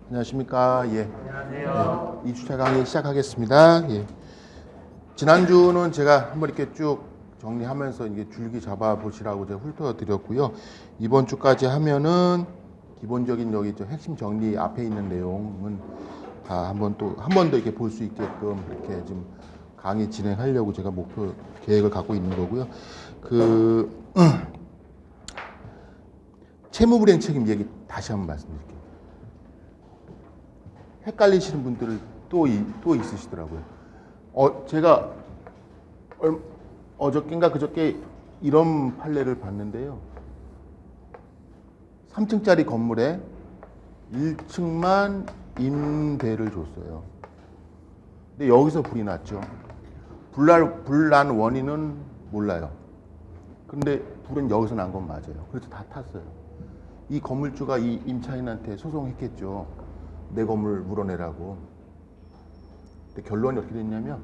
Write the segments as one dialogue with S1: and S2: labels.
S1: 안녕하십니까. 예.
S2: 안녕하세요.
S1: 2주차 강의 시작하겠습니다. 예. 지난주는 제가 한번 이렇게 쭉 정리하면서 이게 줄기 잡아 보시라고 제가 훑어드렸고요. 이번 주까지 하면은 기본적인 여기 저 핵심 정리 앞에 있는 내용은 다 한 번 더 이렇게 볼 수 있게끔 이렇게 좀 강의 진행하려고 제가 목표 계획을 갖고 있는 거고요. 채무불이행 책임 얘기 다시 한번 말씀드릴게요. 헷갈리시는 분들은 또 있으시더라고요. 제가 어저께인가 그저께 이런 판례를 봤는데요. 3층짜리 건물에 1층만 임대를 줬어요. 근데 여기서 불이 났죠. 불난 원인은 몰라요. 근데 불은 여기서 난 건 맞아요. 그래서 다 탔어요. 이 건물주가 이 임차인한테 소송했겠죠. 내 건물 물어내라고. 근데 결론이 어떻게 됐냐면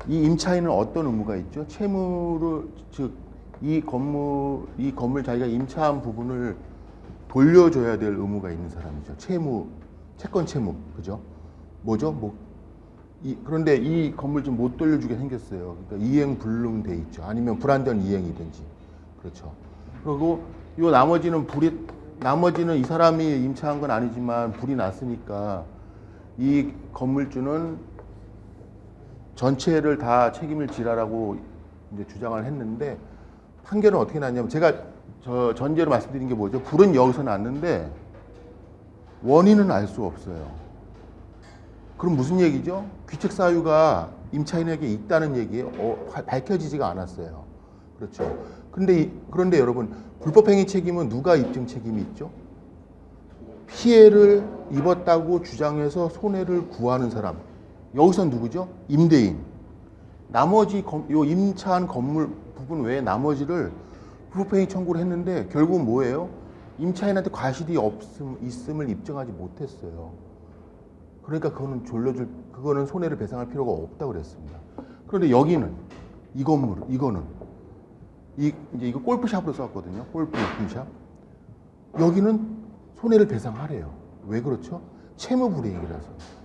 S1: 이 임차인은 어떤 의무가 있죠? 채무를 즉 이 건물 자기가 임차한 부분을 돌려줘야 될 의무가 있는 사람이죠. 채권 채무, 그죠? 뭐죠? 그런데 이 건물 좀 못 돌려주게 생겼어요. 그러니까 이행 불능돼 있죠. 아니면 불완전 이행이든지, 그렇죠. 그리고 나머지는 이 사람이 임차한 건 아니지만 불이 났으니까 이 건물주는 전체를 다 책임을 지라라고 이제 주장을 했는데 판결은 어떻게 났냐면 제가 전제로 말씀드린 게 뭐죠? 불은 여기서 났는데 원인은 알 수 없어요. 그럼 무슨 얘기죠? 귀책 사유가 임차인에게 있다는 얘기예요. 밝혀지지가 않았어요. 그렇죠. 그런데 여러분, 불법행위 책임은 누가 입증 책임이 있죠? 피해를 입었다고 주장해서 손해를 구하는 사람. 여기서 누구죠? 임대인. 나머지 요 임차한 건물 부분 외에 나머지를 불법행위 청구를 했는데 결국은 뭐예요? 임차인한테 과실이 있음을 입증하지 못했어요. 그러니까 그거는 손해를 배상할 필요가 없다고 그랬습니다. 그런데 여기는 이거는 이거 골프샵으로 썼거든요. 골프 용품샵. 여기는 손해를 배상하래요. 왜 그렇죠? 채무불이행이라서.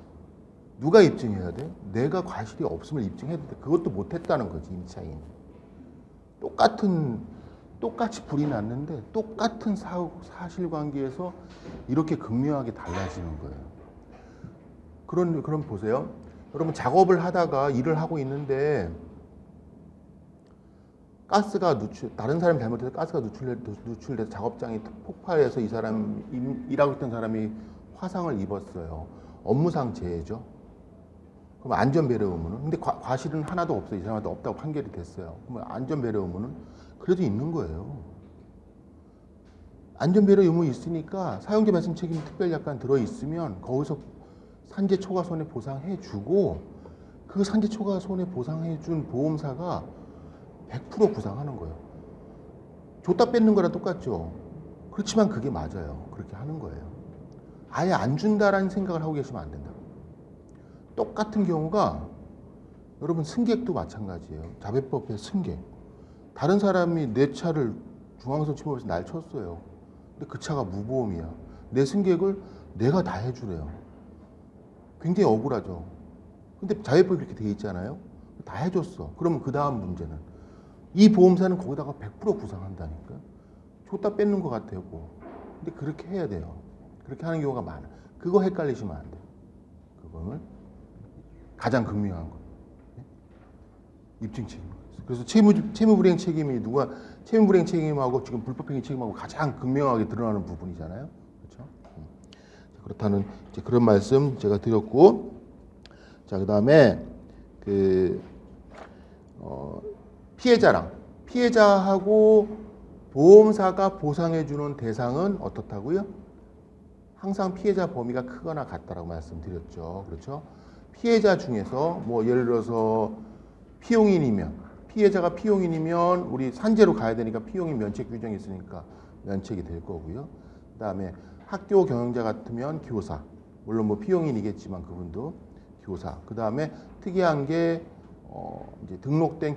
S1: 누가 입증해야 돼? 내가 과실이 없음을 입증해야 돼. 그것도 못했다는 거지, 임차인. 똑같이 불이 났는데 똑같은 사실관계에서 이렇게 극명하게 달라지는 거예요. 그럼 보세요. 여러분, 작업을 하다가 일을 하고 있는데 다른 사람이 잘못해서 가스가 누출돼서 작업장이 폭발해서 일하고 있던 사람이 화상을 입었어요. 업무상 재해죠. 그럼 안전배려 의무는? 근데 과실은 하나도 없어요. 이 사람한테 없다고 판결이 됐어요. 그럼 안전배려 의무는? 그래도 있는 거예요. 안전배려 의무 있으니까 사용자 말씀 책임 특별약관 들어있으면 거기서 산재 초과 손해 보상해주고 그 산재 초과 손해 보상해준 보험사가 100% 구상하는 거예요. 줬다 뺏는 거랑 똑같죠. 그렇지만 그게 맞아요. 그렇게 하는 거예요. 아예 안 준다라는 생각을 하고 계시면 안 된다. 똑같은 경우가 여러분 승객도 마찬가지예요. 자배법의 승객. 다른 사람이 내 차를 중앙선 침범해서 날 쳤어요. 근데 그 차가 무보험이야. 내 승객을 내가 다 해주래요. 굉장히 억울하죠. 근데 자배법이 그렇게 돼 있잖아요. 다 해줬어. 그러면 그 다음 문제는 이 보험사는 거기다가 100% 구상한다니까. 줬다 뺏는 것 같아요. 근데 그렇게 해야 돼요. 그렇게 하는 경우가 많아. 그거 헷갈리시면 안 돼요. 그거는 가장 극명한 거. 입증 책임. 그래서 채무불이행 책임이 채무불이행 책임하고 지금 불법행위 책임하고 가장 극명하게 드러나는 부분이잖아요. 그렇죠? 그렇다는 이제 그런 말씀 제가 드렸고, 자, 그다음에 피해자하고 보험사가 보상해주는 대상은 어떻다고요? 항상 피해자 범위가 크거나 같다라고 말씀드렸죠. 그렇죠? 피해자 중에서 뭐 예를 들어서 피해자가 피용인이면 우리 산재로 가야 되니까 피용인 면책 규정이 있으니까 면책이 될 거고요. 그다음에 학교 경영자 같으면 교사, 물론 뭐 피용인이겠지만 그분도 교사. 그다음에 특이한 게 이제 등록된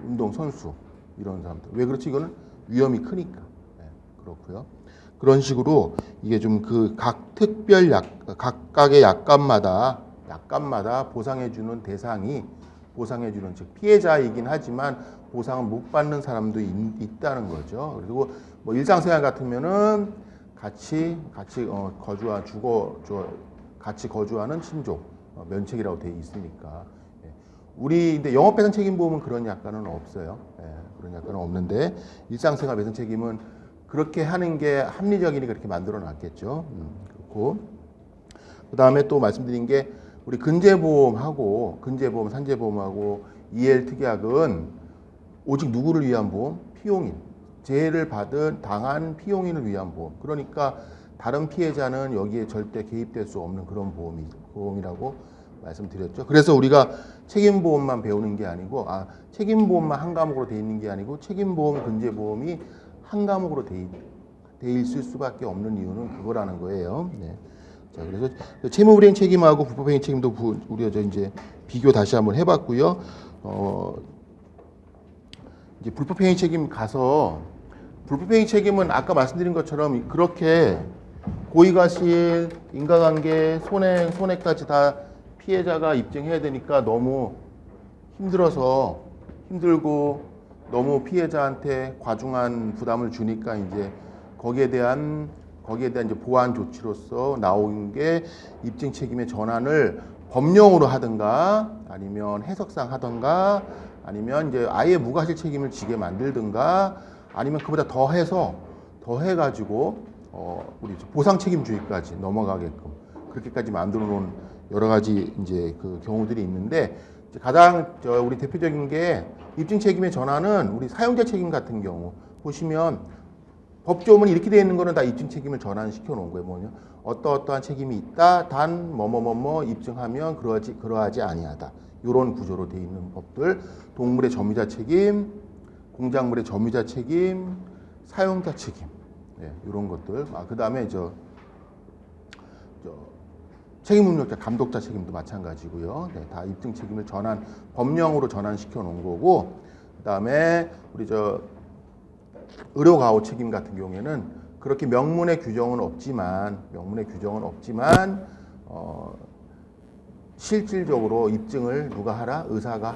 S1: 운동 선수 이런 사람들. 왜 그렇지? 이거는 위험이 크니까. 그렇고요. 그런 식으로 이게 좀 그 각각의 약관마다 보상해주는 대상이 보상해주는 즉 피해자이긴 하지만 보상을 못 받는 사람도 있다는 거죠. 그리고 뭐 일상생활 같으면은 같이 거주하는 친족 면책이라고 되어 있으니까. 우리 근데 영업배상 책임보험은 그런 약관은 없어요. 그런 약관은 없는데 일상생활 배상 책임은 그렇게 하는 게 합리적이니 그렇게 만들어 놨겠죠. 그렇고 그 다음에 또 말씀드린 게 우리 근재보험, 산재보험하고 EL 특약은 오직 누구를 위한 보험? 피용인. 재해를 당한 피용인을 위한 보험. 그러니까 다른 피해자는 여기에 절대 개입될 수 없는 그런 보험이라고 말씀드렸죠. 그래서 우리가 책임보험만 배우는 게 아니고, 책임보험만 한 과목으로 돼 있는 게 아니고, 책임보험, 근재보험이 한 과목으로 돼 있을 수밖에 없는 이유는 그거라는 거예요. 네. 자, 그래서 채무불이행 책임하고 불법행위 책임도 우리가 이제 비교 다시 한번 해봤고요. 이제 불법행위 책임 가서 불법행위 책임은 아까 말씀드린 것처럼 그렇게 고의과실, 인과관계, 손해까지 다 피해자가 입증해야 되니까 너무 힘들고 너무 피해자한테 과중한 부담을 주니까 이제 거기에 대한 이제 보완 조치로서 나온 게 입증 책임의 전환을 법령으로 하든가 아니면 해석상 하든가 아니면 이제 아예 무과실 책임을 지게 만들든가 아니면 그보다 더해가지고 우리 보상 책임주의까지 넘어가게끔 그렇게까지 만들어 놓은 여러 가지 이제 그 경우들이 있는데 가장 우리 대표적인 게 입증 책임의 전환은 우리 사용자 책임 같은 경우 보시면 법조문이 이렇게 되어 있는 거는 다 입증 책임을 전환시켜 놓은 거예요. 뭐냐? 어떠한 책임이 있다. 단 뭐뭐뭐뭐 입증하면 그러하지 아니하다. 이런 구조로 되어 있는 법들. 동물의 점유자 책임, 공작물의 점유자 책임, 사용자 책임. 네, 이런 것들. 그다음에 책임 능력자, 감독자 책임도 마찬가지고요. 네, 다 입증 책임을 법령으로 전환시켜 놓은 거고, 그다음에 우리 의료가호 책임 같은 경우에는 그렇게 명문의 규정은 없지만 실질적으로 입증을 누가 하라? 의사가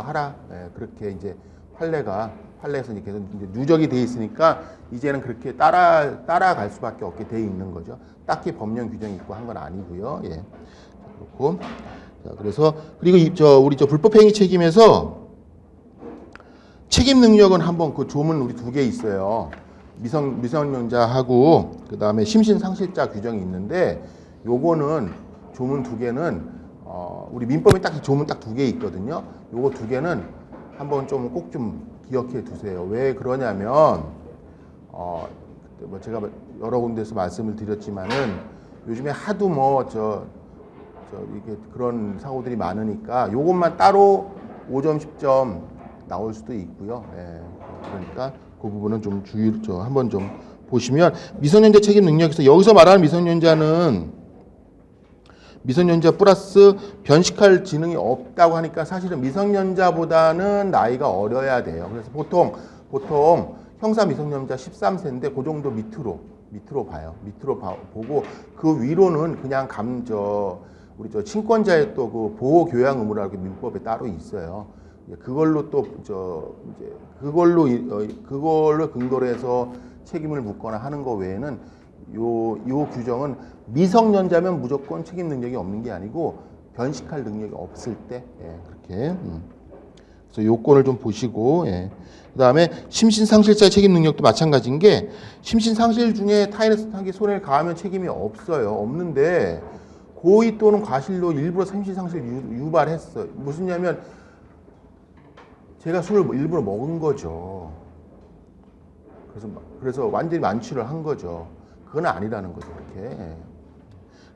S1: 하라. 네, 그렇게 이제 판례에서 이제 계속 이제 누적이 돼 있으니까 이제는 그렇게 따라갈 수밖에 없게 돼 있는 거죠. 딱히 법령 규정이 있고 한 건 아니고요. 예. 그렇고. 자, 그래서 그리고 우리 불법행위 책임에서 책임 능력은 한번 그 조문 우리 2개 있어요. 미성년자하고 그 다음에 심신상실자 규정이 있는데 요거는 조문 2개는 우리 민법에 딱 조문 딱 2개 있거든요. 요거 2개는 한번 꼭 좀 기억해 두세요. 왜 그러냐면 제가 여러 군데서 말씀을 드렸지만은 요즘에 하도 이게 그런 사고들이 많으니까 요것만 따로 5점 10점 나올 수도 있고요. 예, 그러니까 그 부분은 좀 주의를 한번 좀 보시면 미성년자 책임 능력에서 여기서 말하는 미성년자는 미성년자 플러스 변식할 지능이 없다고 하니까 사실은 미성년자보다는 나이가 어려야 돼요. 그래서 보통 형사 미성년자 13세인데 그 정도 밑으로 봐요. 밑으로 보고 그 위로는 그냥 우리 친권자의 또 그 보호 교양 의무라고 민법에 따로 있어요. 그걸로 그걸로 근거로 해서 책임을 묻거나 하는 거 외에는 요 규정은 미성년자면 무조건 책임 능력이 없는 게 아니고 변식할 능력이 없을 때 그렇게 그래서 요건을 좀 보시고 그다음에 심신상실자의 책임 능력도 마찬가지인 게 심신상실 중에 타인의 손해를 가하면 책임이 없는데 고의 또는 과실로 일부러 심신상실 유발했어요. 무슨냐면 제가 술을 일부러 먹은 거죠. 그래서 완전히 만취를 한 거죠. 그건 아니라는 거죠. 그렇게.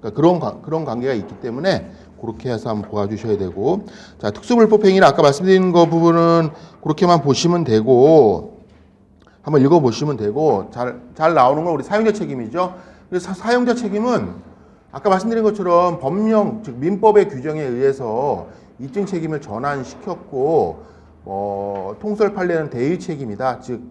S1: 그러니까 그런 관계가 있기 때문에 그렇게 해서 한번 보아주셔야 되고, 자, 특수불법행위는 아까 말씀드린 거 부분은 그렇게만 보시면 되고, 한번 읽어보시면 되고, 잘 나오는 건 우리 사용자 책임이죠. 그래서 사용자 책임은 아까 말씀드린 것처럼 법령, 즉 민법의 규정에 의해서 입증 책임을 전환시켰고, 통솔 판례는 대의 책임이다. 즉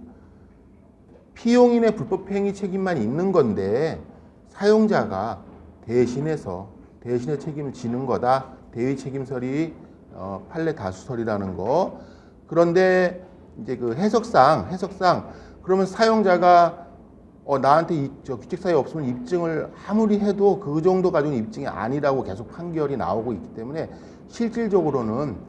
S1: 피용인의 불법행위 책임만 있는 건데 사용자가 대신해서 대신의 책임을 지는 거다. 대위 책임설이 판례 다수설이라는 거. 그런데 이제 그 해석상 그러면 사용자가 나한테 규칙 사유 없으면 입증을 아무리 해도 그 정도 가지고는 입증이 아니라고 계속 판결이 나오고 있기 때문에 실질적으로는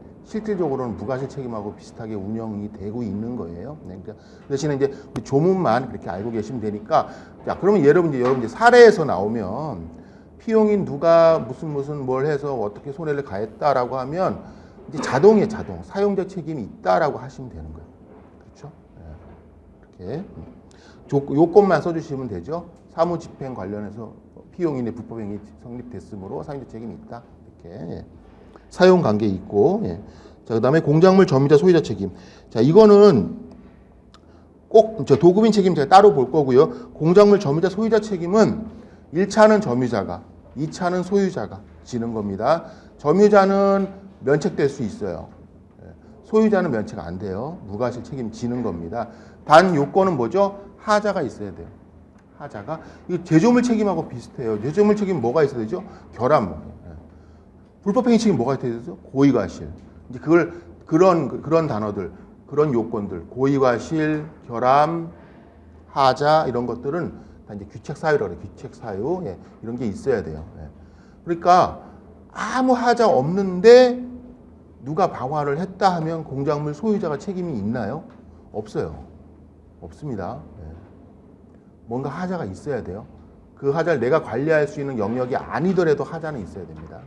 S1: 무과실 책임하고 비슷하게 운영이 되고 있는 거예요. 그러니까 대신에 이제 조문만 그렇게 알고 계시면 되니까. 자, 그러면 여러분 이제 사례에서 나오면 피용인 누가 무슨 뭘 해서 어떻게 손해를 가했다라고 하면 이제 자동 사용자 책임이 있다라고 하시면 되는 거예요. 그렇죠? 이렇게 요건만 써주시면 되죠. 사무집행 관련해서 피용인의 불법행위 성립됐으므로 사용자 책임이 있다. 이렇게 사용관계 있고. 자, 그다음에 공작물 점유자 소유자 책임. 자, 이거는 꼭 도급인 책임 제가 따로 볼 거고요. 공작물 점유자 소유자 책임은 1차는 점유자가, 2차는 소유자가 지는 겁니다. 점유자는 면책될 수 있어요. 소유자는 면책 안 돼요. 무과실 책임 지는 겁니다. 단 요건은 뭐죠? 하자가 있어야 돼요. 하자가. 이 제조물 책임하고 비슷해요. 제조물 책임 뭐가 있어야 되죠? 결함. 불법행위 책임 뭐가 있어야 되죠? 고의과실. 이제 그런 단어들, 그런 요건들, 고의과실, 결함, 하자 이런 것들은 다 이제 규책 사유라고 해요. 규책 사유. 이런 게 있어야 돼요. 그러니까 아무 하자 없는데 누가 방화를 했다 하면 공작물 소유자가 책임이 있나요? 없어요. 없습니다. 뭔가 하자가 있어야 돼요. 그 하자를 내가 관리할 수 있는 영역이 아니더라도 하자는 있어야 됩니다.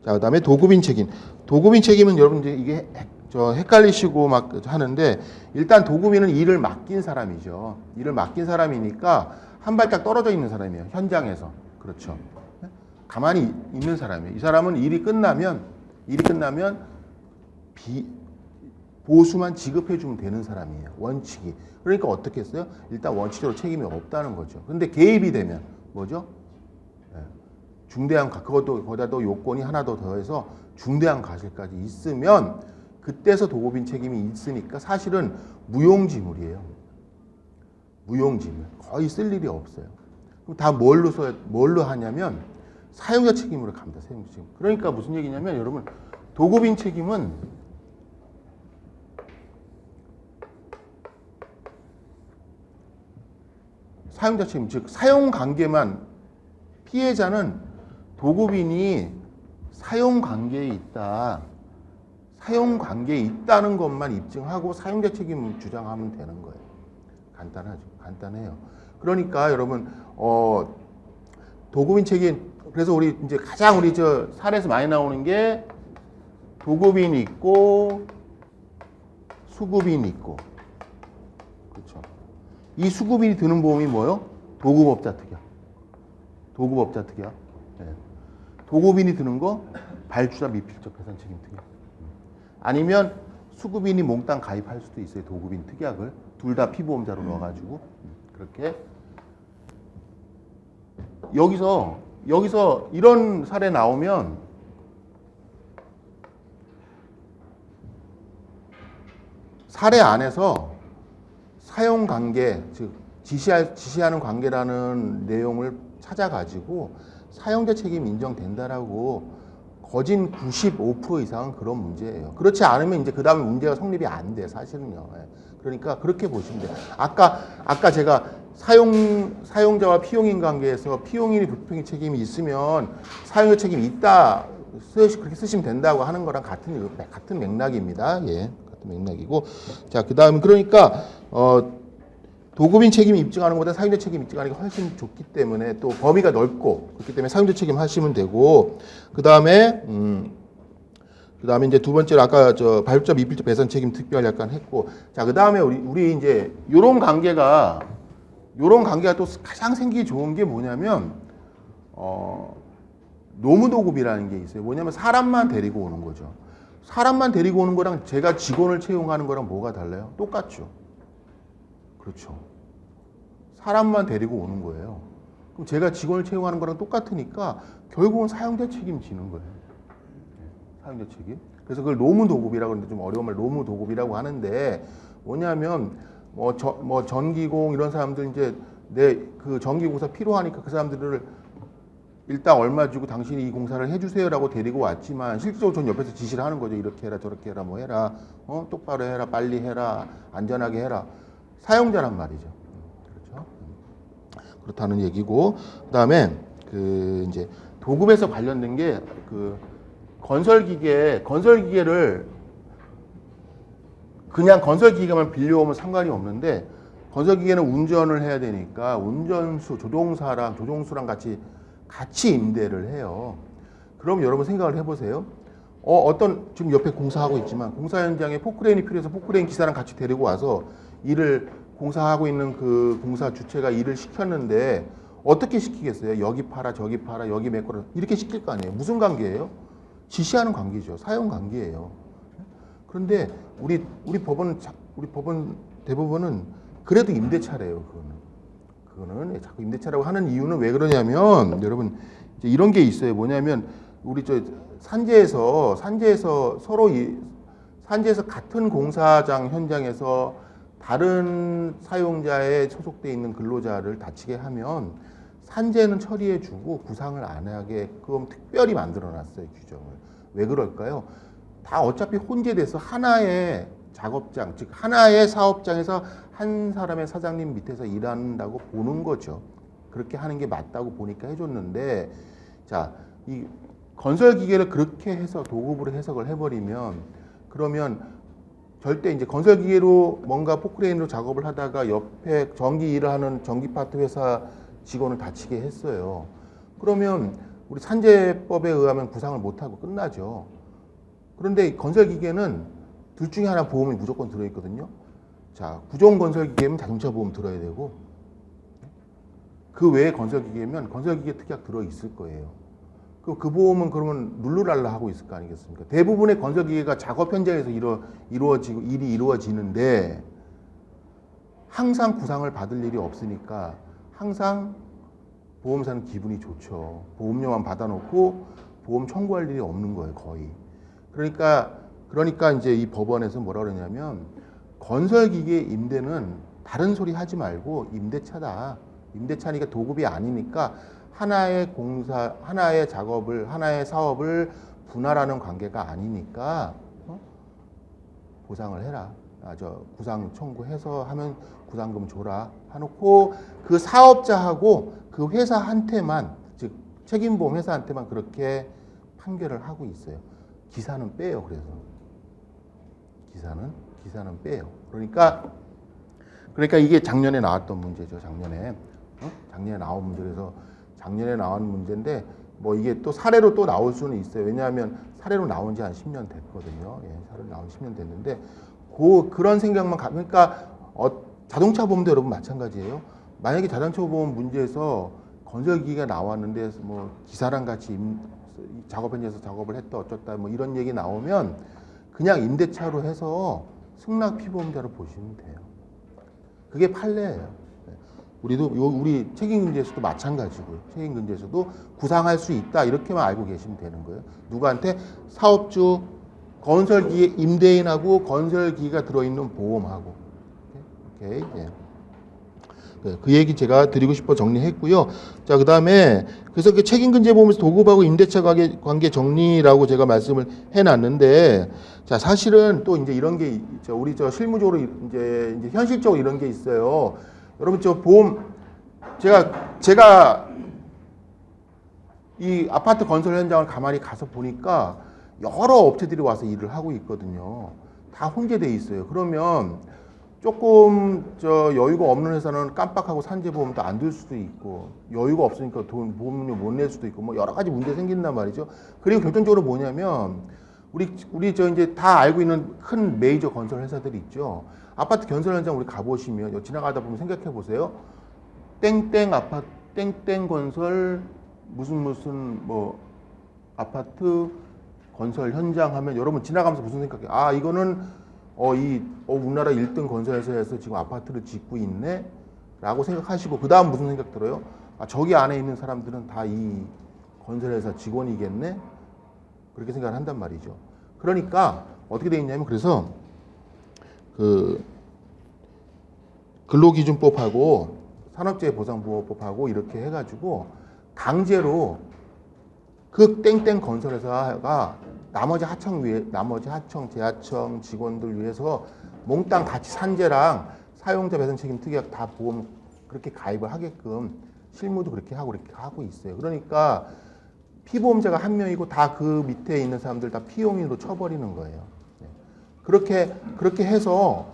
S1: 자, 그다음에 도급인 책임. 도급인 책임은 여러분 이게 헷갈리시고 막 하는데 일단 도급인은 일을 맡긴 사람이죠. 일을 맡긴 사람이니까 한 발짝 떨어져 있는 사람이에요. 현장에서. 그렇죠. 가만히 있는 사람이에요. 이 사람은 일이 끝나면 보수만 지급해 주면 되는 사람이에요. 원칙이. 그러니까 어떻게 했어요? 일단 원칙적으로 책임이 없다는 거죠. 근데 개입이 되면 뭐죠? 중대한 그것도 거기다 또 요건이 하나 더 더해서 중대한 과실까지 있으면 그때서 도급인 책임이 있으니까 사실은 무용지물이에요. 무용지물. 거의 쓸 일이 없어요. 그럼 다 뭘로 하냐면 사용자 책임으로 갑니다. 사용자 책임. 그러니까 무슨 얘기냐면 여러분 도급인 책임은 사용자 책임, 즉 사용관계만 피해자는 도급인이 사용관계에 있다는 것만 입증하고 사용자 책임을 주장하면 되는 거예요. 간단하죠. 간단해요. 그러니까 여러분 도급인 책임, 그래서 우리 이제 가장 우리 사례에서 많이 나오는 게 도급인이 있고 수급인이 있고, 그렇죠. 이 수급인이 드는 보험이 뭐요? 도급업자 특약. 도급업자 특약. 도급인이 드는 거 발주자 미필적 배상 책임 특약. 아니면 수급인이 몽땅 가입할 수도 있어요. 도급인 특약을 둘 다 피보험자로 넣어가지고 그렇게. 여기서 이런 사례 나오면 사례 안에서 사용관계, 즉 지시하는 관계라는 내용을 찾아가지고 사용자 책임 인정된다라고 거진 95% 이상은 그런 문제예요. 그렇지 않으면 이제 그 다음에 문제가 성립이 안 돼, 사실은요. 그러니까 그렇게 보시면 돼요. 아까 제가 사용자와 피용인 관계에서 피용인이 불법행위 책임이 있으면 사용자 책임이 있다, 그렇게 쓰시면 된다고 하는 거랑 같은 맥락입니다. 같은 맥락이고. 자, 그 다음, 그러니까, 도급인 책임 입증하는 것보다 사용자 책임 입증하는 게 훨씬 좋기 때문에 또 범위가 넓고 그렇기 때문에 사용자 책임 하시면 되고, 그 다음에 이제 두 번째로 아까 발주자 미필적 배상 책임 특별 약간 했고, 자, 그 다음에 우리 이제 요런 관계가 또 가장 생기기 좋은 게 뭐냐면, 노무도급이라는 게 있어요. 뭐냐면 사람만 데리고 오는 거죠. 사람만 데리고 오는 거랑 제가 직원을 채용하는 거랑 뭐가 달라요? 똑같죠. 그렇죠. 사람만 데리고 오는 거예요. 그럼 제가 직원을 채용하는 거랑 똑같으니까 결국은 사용자 책임 지는 거예요. 사용자 책임. 그래서 그걸 노무도급이라고 하는데 좀 어려운 말 노무도급이라고 하는데 뭐냐면 뭐 전기공 이런 사람들 이제 내 그 전기공사 필요하니까 그 사람들을 일단 얼마 주고 당신이 이 공사를 해주세요라고 데리고 왔지만 실질적으로 전 옆에서 지시를 하는 거죠. 이렇게 해라 저렇게 해라 뭐 해라 똑바로 해라 빨리 해라 안전하게 해라. 사용자란 말이죠. 그렇죠. 그렇다는 얘기고 그다음에 그 이제 도급에서 관련된 게 그 건설기계를 그냥 건설기계만 빌려오면 상관이 없는데 건설기계는 운전을 해야 되니까 운전수 조종수랑 같이 임대를 해요. 그럼 여러분 생각을 해보세요. 어떤 지금 옆에 공사하고 있지만 공사 현장에 포크레인이 필요해서 포크레인 기사랑 같이 데리고 와서 일을 공사하고 있는 그 공사 주체가 일을 시켰는데 어떻게 시키겠어요? 여기 팔아 저기 팔아 여기 메꿔라 이렇게 시킬 거 아니에요. 무슨 관계예요? 지시하는 관계죠. 사용 관계예요. 그런데 우리 법원 대부분은 그래도 임대차래요. 그거는 자꾸 임대차라고 하는 이유는 왜 그러냐면 여러분 이제 이런 게 있어요. 뭐냐면 우리 산지에서 같은 공사장 현장에서 다른 사용자에 소속돼 있는 근로자를 다치게 하면 산재는 처리해주고 구상을 안 하게끔 특별히 만들어놨어요. 규정을. 왜 그럴까요? 다 어차피 혼재돼서 하나의 작업장, 즉 하나의 사업장에서 한 사람의 사장님 밑에서 일한다고 보는 거죠. 그렇게 하는 게 맞다고 보니까 해줬는데, 자, 이 건설 기계를 그렇게 해서 도급으로 해석을 해버리면, 그러면 절대 이제 건설 기계로 뭔가 포크레인으로 작업을 하다가 옆에 전기 일을 하는 전기파트 회사 직원을 다치게 했어요. 그러면 우리 산재법에 의하면 구상을 못하고 끝나죠. 그런데 건설 기계는 둘 중에 하나 보험이 무조건 들어있거든요. 자, 구종 건설 기계면 자동차 보험 들어야 되고, 그 외에 건설 기계면 건설 기계 특약 들어있을 거예요. 그 보험은 그러면 룰루랄라 하고 있을 거 아니겠습니까? 대부분의 건설 기계가 작업 현장에서 일이 이루어지는데 항상 구상을 받을 일이 없으니까 항상 보험사는 기분이 좋죠. 보험료만 받아놓고 보험 청구할 일이 없는 거예요, 거의. 그러니까 이제 이 법원에서 뭐라 그러냐면 건설기계 임대는 다른 소리 하지 말고 임대차다. 임대차니까 도급이 아니니까 하나의 작업을, 하나의 사업을 분할하는 관계가 아니니까 보상을 해라. 구상 청구해서 하면 구상금 줘라. 해놓고 그 사업자하고 그 회사한테만, 즉 책임보험 회사한테만 그렇게 판결을 하고 있어요. 기사는 빼요. 그래서 기사는 빼요. 그러니까 이게 작년에 나왔던 문제죠. 작년에 나온 문제. 그래서 작년에 나온 문제인데 뭐 이게 또 사례로 또 나올 수는 있어요. 왜냐하면 사례로 나온 지 한 10년 됐거든요. 사례로 나온 10년 됐는데 그런 생각만 그러니까 자동차 보험도 여러분 마찬가지예요. 만약에 자동차 보험 문제에서 건설기계가 나왔는데 뭐 기사랑 같이 작업 현장에서 작업을 했다 어쩌다 뭐 이런 얘기 나오면 그냥 임대차로 해서 승낙 피보험자로 보시면 돼요. 그게 판례예요. 우리 책임금지에서도 마찬가지고요. 책임금지에서도 구상할 수 있다 이렇게만 알고 계시면 되는 거예요. 누구한테? 사업주, 건설기계 임대인하고 건설기가 들어있는 보험하고. 오케이. 예. 그 얘기 제가 드리고 싶어 정리했고요. 자, 그다음에 그래서 그 책임근제 보험에서 도급하고 임대차 관계 정리라고 제가 말씀을 해놨는데, 자, 사실은 또 이제 이런 게 있죠. 우리 실무적으로 이제 현실적으로 이런 게 있어요. 여러분 보험 제가 이 아파트 건설 현장을 가만히 가서 보니까 여러 업체들이 와서 일을 하고 있거든요. 다 혼재돼 있어요. 그러면 조금 여유가 없는 회사는 깜빡하고 산재보험도 안 들 수도 있고, 여유가 없으니까 보험료 못 낼 수도 있고, 뭐 여러 가지 문제 생긴단 말이죠. 그리고 결정적으로 뭐냐면 우리 이제 다 알고 있는 큰 메이저 건설 회사들이 있죠. 아파트 건설 현장 우리 가보시면 지나가다 보면 생각해 보세요. 땡땡 아파트, 땡땡 건설 무슨 뭐 아파트 건설 현장 하면 여러분 지나가면서 무슨 생각해요? 아, 이거는 우리나라 1등 건설회사에서 지금 아파트를 짓고 있네? 라고 생각하시고, 그 다음 무슨 생각 들어요? 아, 저기 안에 있는 사람들은 다 이 건설회사 직원이겠네? 그렇게 생각을 한단 말이죠. 그러니까, 어떻게 되어 있냐면, 그래서, 근로기준법하고 산업재해보상보호법하고 이렇게 해가지고 강제로 그 땡땡 건설회사가 나머지 하청, 재하청 직원들 위해서 몽땅 같이 산재랑 사용자 배상 책임 특약 다 보험 그렇게 가입을 하게끔 실무도 그렇게 하고 있어요. 그러니까 피보험자가 한 명이고 다 그 밑에 있는 사람들 다 피용인으로 쳐버리는 거예요. 그렇게 해서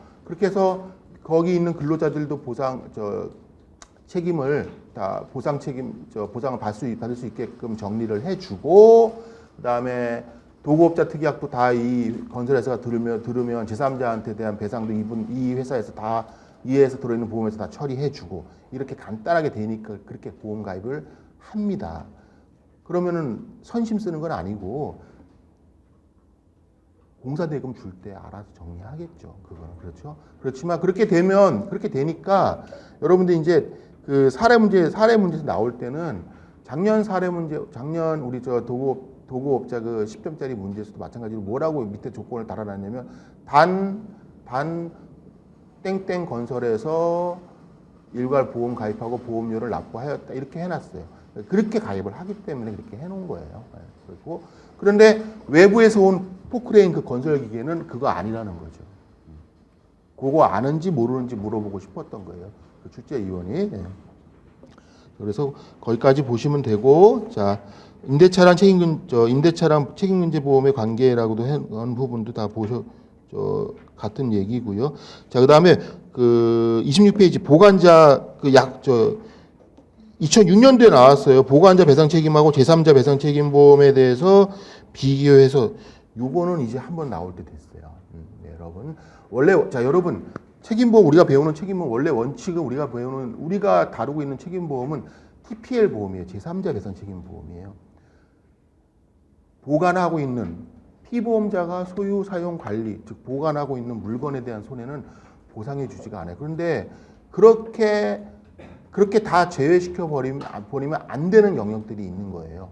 S1: 거기 있는 근로자들도 책임을 다 보상을 받을 수 있게끔 정리를 해주고, 그다음에 도구업자 특약도 다 이 건설회사가 들으면 제3자한테 대한 배상도 이 회사에서 다 이해해서 들어있는 보험에서 다 처리해주고 이렇게 간단하게 되니까 그렇게 보험 가입을 합니다. 그러면은 선심 쓰는 건 아니고 공사 대금 줄 때 알아서 정리하겠죠. 그거는 그렇죠. 그렇지만 그렇게 되니까 여러분들 이제 그 사례 문제에서 나올 때는 작년 우리 도구업자 그 10점짜리 문제에서도 마찬가지로 뭐라고 밑에 조건을 달아놨냐면 단 땡땡 건설에서 일괄 보험 가입하고 보험료를 납부하였다 이렇게 해놨어요. 그렇게 가입을 하기 때문에 그렇게 해놓은 거예요. 그리고 그런데 외부에서 온 포크레인 그 건설 기계는 그거 아니라는 거죠. 그거 아는지 모르는지 물어보고 싶었던 거예요. 그 출제위원이. 그래서 거기까지 보시면 되고, 자 임대차랑 책임문제보험의 관계라고도 한 부분도 다 같은 얘기고요. 자 그다음에 그 26페이지 보관자 2006년도에 나왔어요. 보관자 배상 책임하고 제3자 배상 책임보험에 대해서 비교해서 요거는 이제 한번 나올 때 됐어요. 여러분 여러분 책임보험 우리가 배우는 책임은 원래 원칙은 우리가 다루고 있는 책임보험은 TPL 보험이에요. 제3자 배상 책임보험이에요. 보관하고 있는 피보험자가 소유, 사용, 관리, 즉 보관하고 있는 물건에 대한 손해는 보상해 주지가 않아요. 그런데 그렇게 다 제외시켜 버리면 안 되는 영역들이 있는 거예요.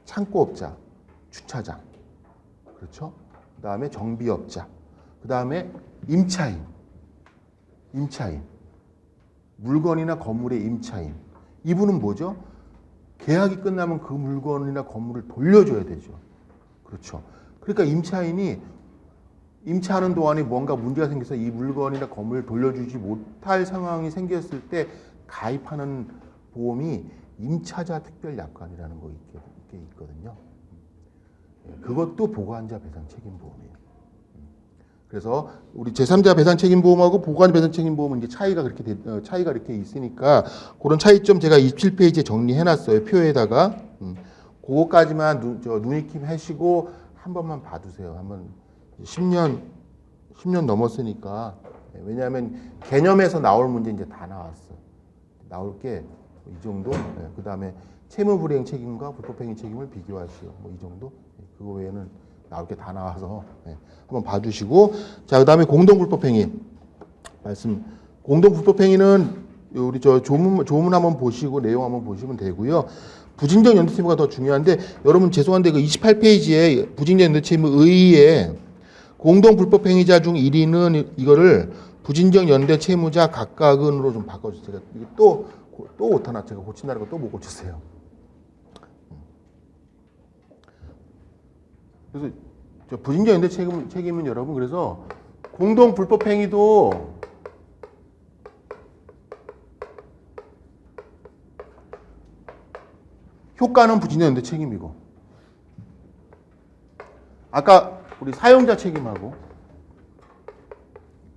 S1: 창고업자, 주차장, 그렇죠? 그다음에 정비업자, 그다음에 임차인, 물건이나 건물의 임차인. 이분은 뭐죠? 계약이 끝나면 그 물건이나 건물을 돌려줘야 되죠. 그렇죠. 그러니까 임차인이 임차하는 동안에 뭔가 문제가 생겨서 이 물건이나 건물을 돌려주지 못할 상황이 생겼을 때 가입하는 보험이 임차자 특별약관이라는 거 이게 있거든요. 그것도 보관자 배상 책임보험이에요. 그래서 우리 제3자 배상 책임보험하고 보관 배상 책임보험은 이제 차이가 이렇게 있으니까 그런 차이점 제가 27페이지에 정리해놨어요. 표에다가. 그거까지만 눈익힘 하시고 한 번만 봐두세요. 한번 10년 넘었으니까. 왜냐하면 개념에서 나올 문제 이제 다 나왔어. 나올 게 이 정도. 그 다음에 채무불이행 책임과 불법행위 책임을 비교하시오. 뭐 이 정도. 그거 외에는 나올 게 다 나와서 한번 봐주시고, 자 그다음에 공동불법행위 공동불법행위는 우리 조문 한번 보시고 내용 한번 보시면 되고요. 부진적 연대채무가 더 중요한데 여러분 죄송한데 그 28페이지에 부진적 연대채무 의의에 공동불법행위자 중 1위는 이거를 부진적 연대채무자 각각은으로 좀 바꿔주세요. 이게 또 오타나 제가 고친다는 거 또 못 고쳤어요. 그래서 부진적 연대 책임은 여러분 그래서 공동 불법행위도 효과는 부진적 연대 책임이고 아까 우리 사용자 책임하고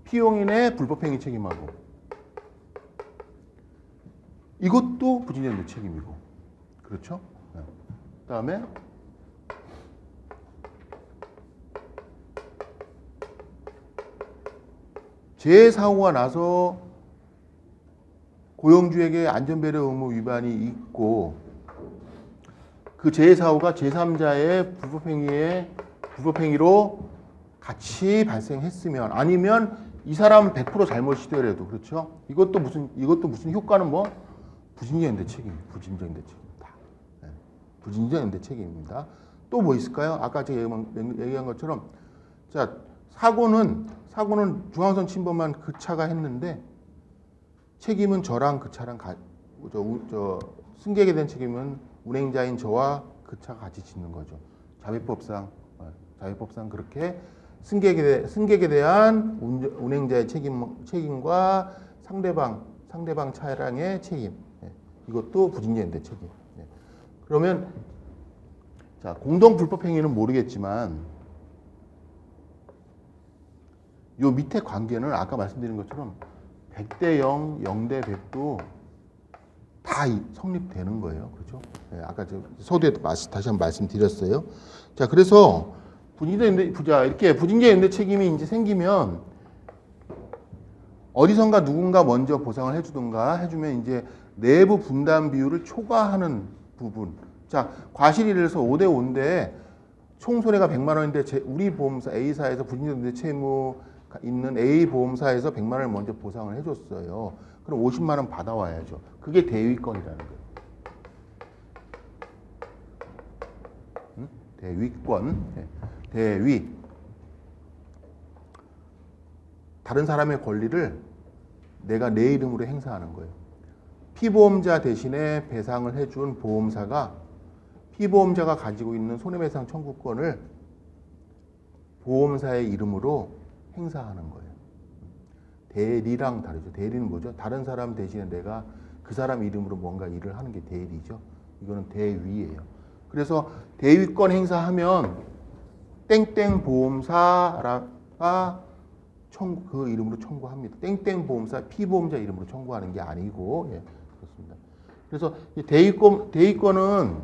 S1: 피용인의 불법행위 책임하고 이것도 부진적 연대 책임이고 그렇죠? 그다음에 재해사고가 나서 고용주에게 안전배려 의무 위반이 있고 그 재해사고가 제3자의 불법행위로 같이 발생했으면 아니면 이 사람은 100% 잘못이더라도 그렇죠? 이것도 무슨 효과는 뭐 부진적 연대 책임, 부진적 연대 책임입니다. 네. 부진적 연대 책임입니다. 또 뭐 있을까요? 아까 제가 얘기한 것처럼 자 사고는 중앙선 침범한 그 차가 했는데 책임은 저랑 그 차랑 승객에 대한 책임은 운행자인 저와 그 차가 같이 짓는 거죠. 자회법상 그렇게 승객에 대한 운행자의 책임과 상대방 차량의 책임. 이것도 부진제연대 책임. 그러면 자, 공동 불법 행위는 모르겠지만 요 밑에 관계는 아까 말씀드린 것처럼 100대 0, 0대 100도 다 성립되는 거예요. 그렇죠? 아까 서두에 다시 한번 말씀드렸어요. 자, 그래서 부진제 연대 책임이 이제 생기면 어디선가 누군가 먼저 보상을 해주든가 해주면 이제 내부 분담 비율을 초과하는 부분. 자, 과실이 예를 들어서 5대 5인데 총 손해가 100만 원인데 우리 보험사 A사에서 부진제 연대 채무 있는 A 보험사에서 100만 원을 먼저 보상을 해줬어요. 그럼 50만 원 받아와야죠. 그게 대위권이라는 거예요. 대위권, 대위. 다른 사람의 권리를 내가 내 이름으로 행사하는 거예요. 피보험자 대신에 배상을 해준 보험사가 피보험자가 가지고 있는 손해배상 청구권을 보험사의 이름으로 행사하는 거예요. 대리랑 다르죠. 대리는 뭐죠? 다른 사람 대신에 내가 그 사람 이름으로 뭔가 일을 하는 게 대리죠. 이거는 대위예요. 그래서 대위권 행사하면 땡땡 보험사가 그 이름으로 청구합니다. 땡땡 보험사 피보험자 이름으로 청구하는 게 아니고 그렇습니다. 그래서 대위권은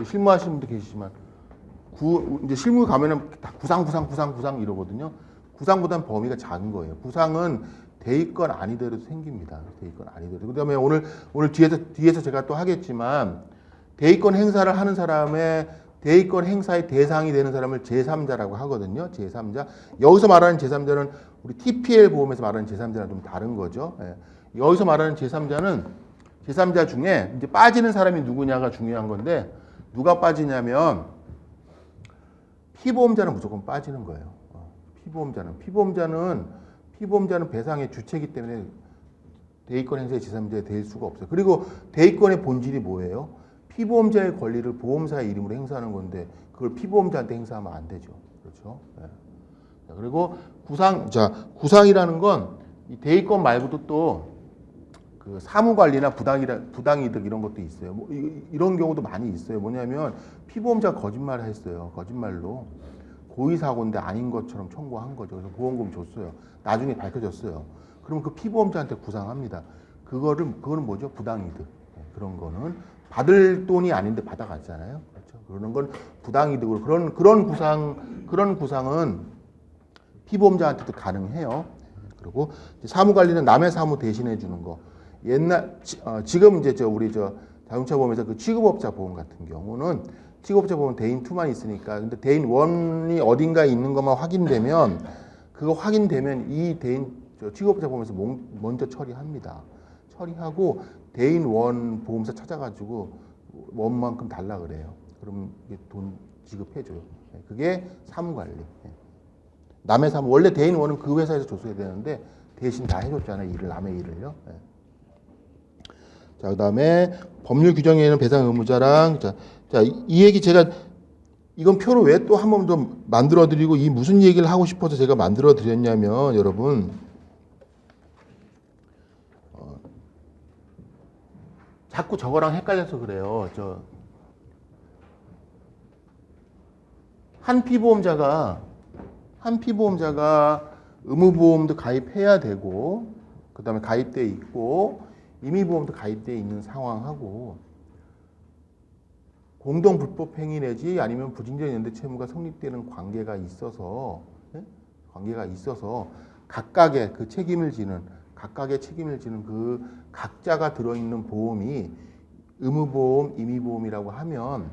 S1: 실무하시는 분도 계시지만 이제 실무 가면은 다 구상 이러거든요. 구상보다는 범위가 작은 거예요. 구상은 대위권 아니더라도 생깁니다. 대위권 아니더라도. 그다음에 오늘 뒤에서 제가 또 하겠지만 대위권 행사를 하는 사람의 대위권 행사의 대상이 되는 사람을 제3자라고 하거든요. 제3자. 여기서 말하는 제3자는 우리 TPL 보험에서 말하는 제3자랑 좀 다른 거죠. 여기서 말하는 제3자 중에 이제 빠지는 사람이 누구냐가 중요한 건데 누가 빠지냐면 피보험자는 무조건 빠지는 거예요. 피보험자는 배상의 주체이기 때문에 대위권 행사의 제3자에 될 수가 없어요. 그리고 대위권의 본질이 뭐예요? 피보험자의 권리를 보험사의 이름으로 행사하는 건데 그걸 피보험자한테 행사하면 안 되죠. 그렇죠? 그리고 구상이라는 건 이 대위권 말고도 또 그 사무관리나 부당이득 이런 것도 있어요. 뭐 이런 경우도 많이 있어요. 뭐냐면 피보험자가 거짓말을 했어요. 거짓말로 고의사고인데 아닌 것처럼 청구한 거죠. 그래서 보험금 줬어요. 나중에 밝혀졌어요. 그러면 그 피보험자한테 구상합니다. 그거는 뭐죠? 부당이득. 그런 거는 받을 돈이 아닌데 받아갔잖아요. 그렇죠? 그러는 건 부당이득으로 그런 구상은 피보험자한테도 가능해요. 그리고 사무관리는 남의 사무 대신해 주는 거. 지금 이제 우리 자동차 보험에서 그 취급업자 보험 같은 경우는 취급업자 보험 대인 2만 있으니까 근데 대인 1이 어딘가에 있는 것만 확인되면 이 취급업자 보험에서 먼저 처리합니다. 처리하고 대인 1 보험사 찾아가지고 원만큼 달라 그래요. 그럼 이게 돈 지급해줘요. 그게 사무관리. 남의 사무 원래 대인 1은 그 회사에서 줬어야 되는데 대신 다 해줬잖아요. 남의 일을요. 자, 그다음에 법률 규정에는 배상 의무자랑 이 얘기 제가 이건 표를 왜 또 한 번 더 만들어 드리고 이 무슨 얘기를 하고 싶어서 제가 만들어 드렸냐면 여러분 자꾸 저거랑 헷갈려서 그래요. 한 피보험자가 의무보험도 가입해야 되고 그다음에 가입돼 있고 임의보험도 가입되어 있는 상황하고 공동 불법 행위 내지 아니면 부진제 연대 채무가 성립되는 관계가 있어서 각각의 책임을 지는 그 각자가 들어있는 보험이 의무보험, 임의보험이라고 하면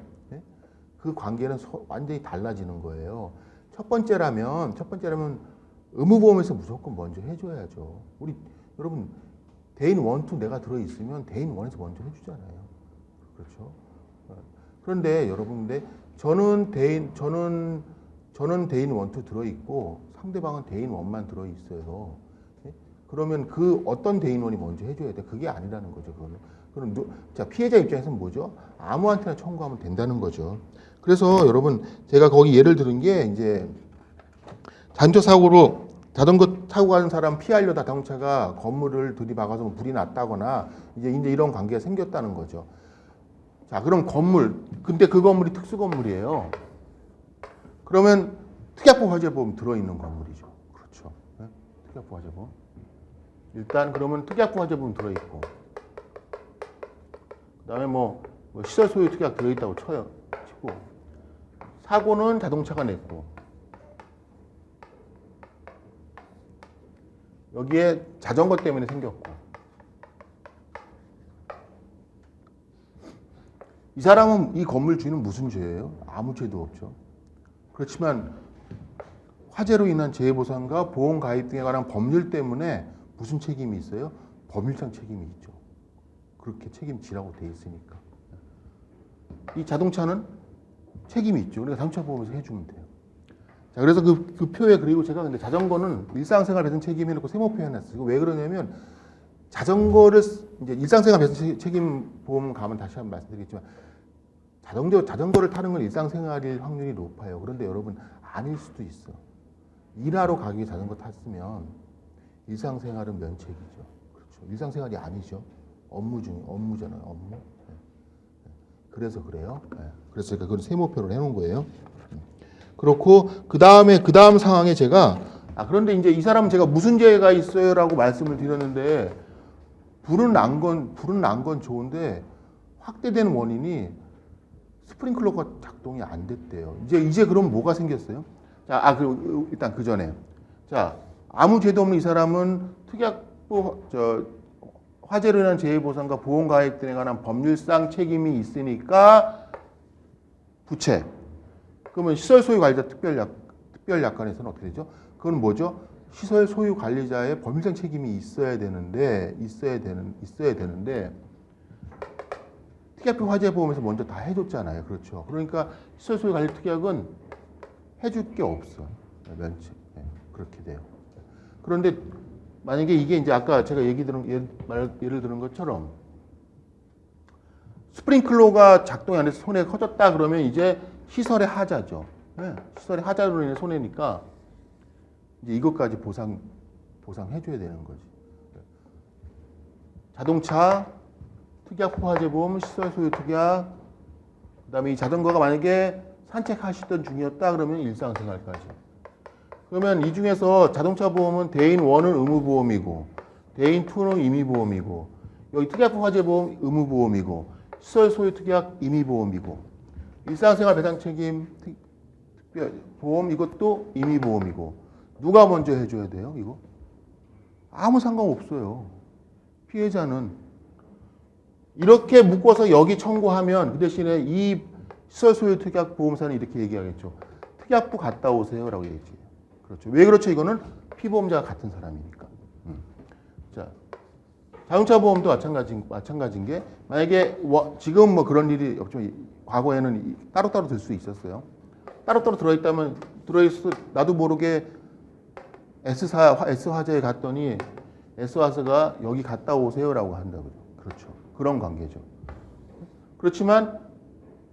S1: 그 관계는 완전히 달라지는 거예요. 첫 번째라면 의무보험에서 무조건 먼저 해줘야죠. 여러분 대인 1, 2 내가 들어있으면 대인 1에서 먼저 해주잖아요. 그렇죠? 그런데 여러분, 저는 저는 대인 원투 들어있고 상대방은 대인 원만 들어있어요. 예? 그러면 그 어떤 대인 원이 먼저 해줘야 돼? 그게 아니라는 거죠. 그럼 자, 피해자 입장에서는 뭐죠? 아무한테나 청구하면 된다는 거죠. 그래서 여러분 제가 거기 예를 들은 게 이제 잔조 사고로 자전거 타고 가는 사람 피하려다 자동차가 건물을 들이박아서 불이 났다거나 이제 이런 관계가 생겼다는 거죠. 자, 그럼 건물, 근데 그 건물이 특수 건물이에요. 그러면 특약법 화재보험 들어있는 건물이죠. 그렇죠. 네? 특약법 화재보험. 일단 그러면 특약법 화재보험 들어있고, 그다음에 뭐 시설 소유 특약 들어있다고 치고, 사고는 자동차가 냈고, 여기에 자전거 때문에 생겼고, 이 사람은 이 건물 주인은 무슨 죄예요? 아무 죄도 없죠. 그렇지만 화재로 인한 재해보상과 보험 가입 등에 관한 법률 때문에 무슨 책임이 있어요? 법률상 책임이 있죠. 그렇게 책임지라고 돼 있으니까. 이 자동차는 책임이 있죠. 그러니까 자동차 보험에서 해주면 돼요. 자, 그래서 그 표에 그리고 제가 근데 자전거는 일상생활 배상 책임 해놓고 세모표 해놨어요. 이거 왜 그러냐면 자전거를 이제 일상생활 배상 책임 보험 가면 다시 한번 말씀드리겠지만 자전거를 타는 건 일상생활일 확률이 높아요. 그런데 여러분 아닐 수도 있어. 일하러 가기 위해 자전거 탔으면 일상생활은 면책이죠. 그렇죠. 일상생활이 아니죠. 업무잖아요. 업무. 네. 그래서 그래요. 네. 그래서 제가 그건 세모표를 해놓은 거예요. 그렇고 그 다음 상황에 제가 그런데 이제 이 사람은 제가 무슨 죄가 있어요라고 말씀을 드렸는데 불은 난 건 좋은데 확대되는 원인이 스프링클러가 작동이 안 됐대요. 이제 그럼 뭐가 생겼어요? 자, 일단 그 전에 자 아무 죄도 없는 이 사람은 화재로 인한 재해보상과 보험가입 등에 관한 법률상 책임이 있으니까 부채. 그러면 시설 소유 관리자 특별약관에서는 어떻게 되죠? 그건 뭐죠? 시설 소유 관리자의 법률상 책임이 있어야 되는데 특약법 화재보험에서 먼저 다 해줬잖아요. 그렇죠. 그러니까 시설 소유 관리 특약은 해줄 게 없어. 면책. 네, 그렇게 돼요. 그런데 만약에 이게 이제 아까 제가 예를 들은 것처럼 스프링클러가 작동이 안 돼서 손해가 커졌다 그러면 이제 시설의 하자죠. 네, 시설의 하자로 인해 손해니까 이제 이것까지 보상해줘야 되는 거지. 자동차 특약 화재보험, 시설 소유 특약, 그다음에 이 자전거가 만약에 산책하시던 중이었다 그러면 일상생활까지. 그러면 이 중에서 자동차 보험은 대인 1은 의무보험이고 대인 2는 임의보험이고 여기 특약 화재보험 의무보험이고 시설 소유 특약 임의보험이고 일상생활 배상 책임 보험 이것도 임의보험이고 누가 먼저 해줘야 돼요? 이거 아무 상관없어요. 피해자는 이렇게 묶어서 여기 청구하면 그 대신에 이 시설 소유 특약 보험사는 이렇게 얘기하겠죠. 특약부 갔다 오세요라고 얘기해요. 그렇죠. 왜 그렇죠? 이거는 피보험자가 같은 사람이니까. 자, 자동차 보험도 마찬가지인 게 만약에 지금 뭐 그런 일이 없지만 과거에는 따로따로 들 수 있었어요. 따로따로 들어있어 나도 모르게 S화재에 갔더니 S화재가 여기 갔다 오세요라고 한다고요. 그렇죠. 그런 관계죠. 그렇지만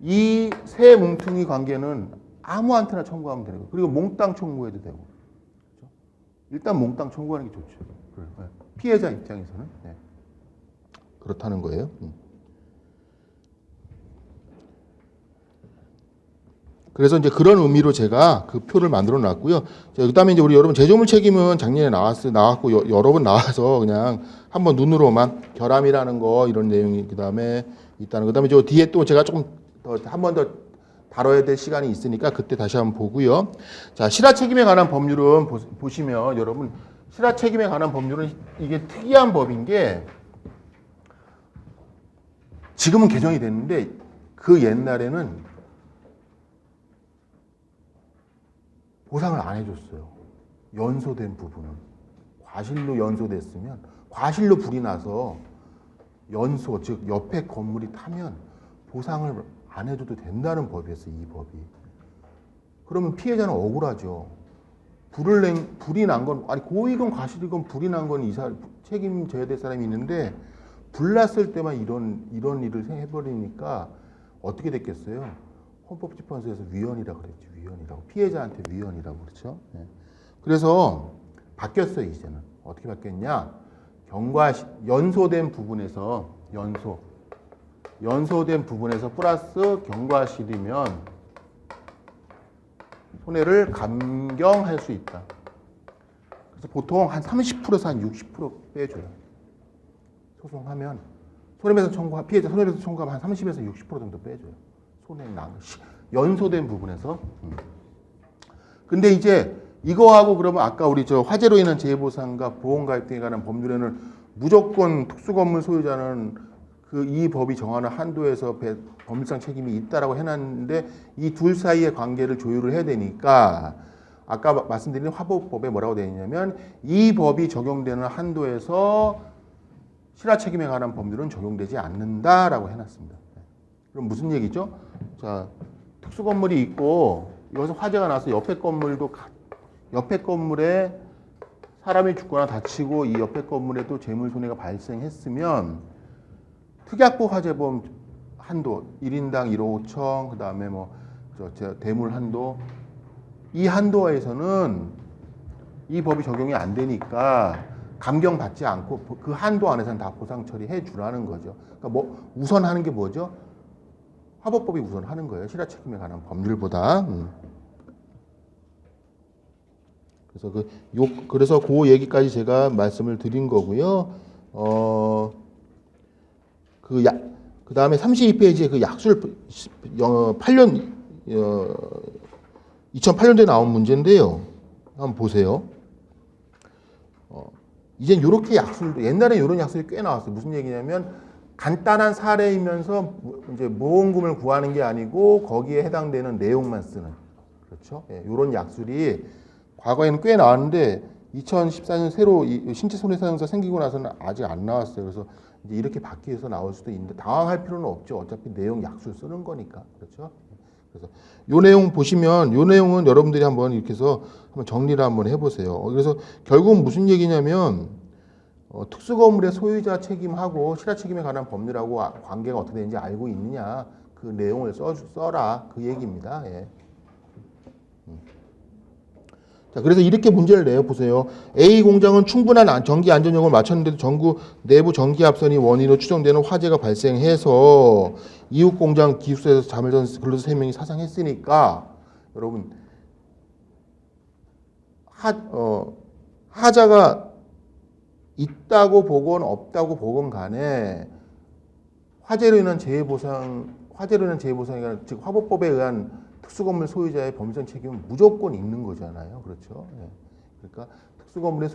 S1: 이 세 뭉퉁이 관계는 아무한테나 청구하면 되는 거예요. 그리고 몽땅 청구해도 되고. 그렇죠? 일단 몽땅 청구하는 게 좋죠. 피해자 입장에서는. 네. 그렇다는 거예요. 그래서 이제 그런 의미로 제가 그 표를 만들어 놨고요. 그 다음에 이제 우리 여러분 제조물 책임은 작년에 나왔고 여러 번 나와서 그냥 한번 눈으로만 결함이라는 거 이런 내용이 그 다음에 있다는 거. 그 다음에 저 뒤에 또 제가 조금 한 번 더 다뤄야 될 시간이 있으니까 그때 다시 한번 보고요. 자, 실화 책임에 관한 법률은 보시면 여러분 실화 책임에 관한 법률은 이게 특이한 법인 게 지금은 개정이 됐는데 그 옛날에는 보상을 안 해줬어요. 연소된 부분은. 과실로 연소됐으면 과실로 불이 나서 연소, 즉 옆에 건물이 타면 보상을 안 해줘도 된다는 법이었어요. 이 법이. 그러면 피해자는 억울하죠. 불이 난 건, 아니, 고의건 과실이건 불이 난 건 책임져야 될 사람이 있는데, 불 났을 때만 이런 일을 해버리니까 어떻게 됐겠어요? 헌법재판소에서 위헌이라고 그랬죠. 위헌이라고. 피해자한테 위헌이라고 그렇죠. 네. 그래서 바뀌었어요, 이제는. 어떻게 바뀌었냐? 연소된 부분에서, 연소된 부분에서 플러스 경과실이면 손해를 감경할 수 있다. 그래서 보통 한 30%에서 한 60% 빼줘요. 소송하면 피해자 손해배상 청구하면 한 30에서 60% 정도 빼줘요. 연소된 부분에서. 근데 이제 이거하고 그러면 아까 우리 화재로 인한 재해보상과 보험가입 등에 관한 법률에는 무조건 특수건물 소유자는 이 법이 정하는 한도에서 법률상 책임이 있다라고 해놨는데 이 둘 사이의 관계를 조율을 해야 되니까 아까 말씀드린 화법법에 뭐라고 되어 있냐면 이 법이 적용되는 한도에서 실화 책임에 관한 법률은 적용되지 않는다라고 해놨습니다. 그럼 무슨 얘기죠? 자, 특수건물이 있고 여기서 화재가 나서 옆에 건물에 사람이 죽거나 다치고 이 옆에 건물에도 재물 손해가 발생했으면 특약부 화재보험 한도 1인당 1억 5천, 그 다음에 대물 한도, 이 한도에서는 이 법이 적용이 안 되니까 감경받지 않고 그 한도 안에서는 다 보상 처리해 주라는 거죠. 그러니까 우선 하는 게 뭐죠? 화법법이 우선하는 거예요. 실화 책임에 관한 법률보다. 그래서 그 얘기까지 제가 말씀을 드린 거고요. 그 다음에 32페이지에 그 약술 2008년도에 나온 문제인데요. 한번 보세요. 이젠 요렇게 약술도, 옛날에 이런 약술이 꽤 나왔어요. 무슨 얘기냐면 간단한 사례이면서 이제 모험금을 구하는 게 아니고 거기에 해당되는 내용만 쓰는. 그렇죠? 예, 요런 약술이 과거에는 꽤 나왔는데 2014년 새로 신체 손해사용자 생기고 나서는 아직 안 나왔어요. 그래서 이제 이렇게 바뀌어서 나올 수도 있는데 당황할 필요는 없죠. 어차피 내용 약술 쓰는 거니까. 그렇죠? 그래서 요 내용 보시면 요 내용은 여러분들이 한번 이렇게 해서 한번 정리를 한번 해보세요. 그래서 결국은 무슨 얘기냐면 특수건물의 소유자 책임하고 실화 책임에 관한 법률하고 관계가 어떻게 되는지 알고 있느냐, 그 내용을 써라, 그 얘기입니다. 예. 자, 그래서 이렇게 문제를 내보세요. A 공장은 충분한 전기 안전용을 마쳤는데도 전구 내부 전기 합선이 원인으로 추정되는 화재가 발생해서 이웃 공장 기숙사에서 잠을 잔 근로자 3명이 사상했으니까 여러분 하자가 있다고 보건 없다고 보건 간에 화재로 인한 재해보상이나 즉 화법법에 의한 특수건물 소유자의 법률상 책임은 무조건 있는 거잖아요. 그렇죠? 예. 그러니까 특수건물의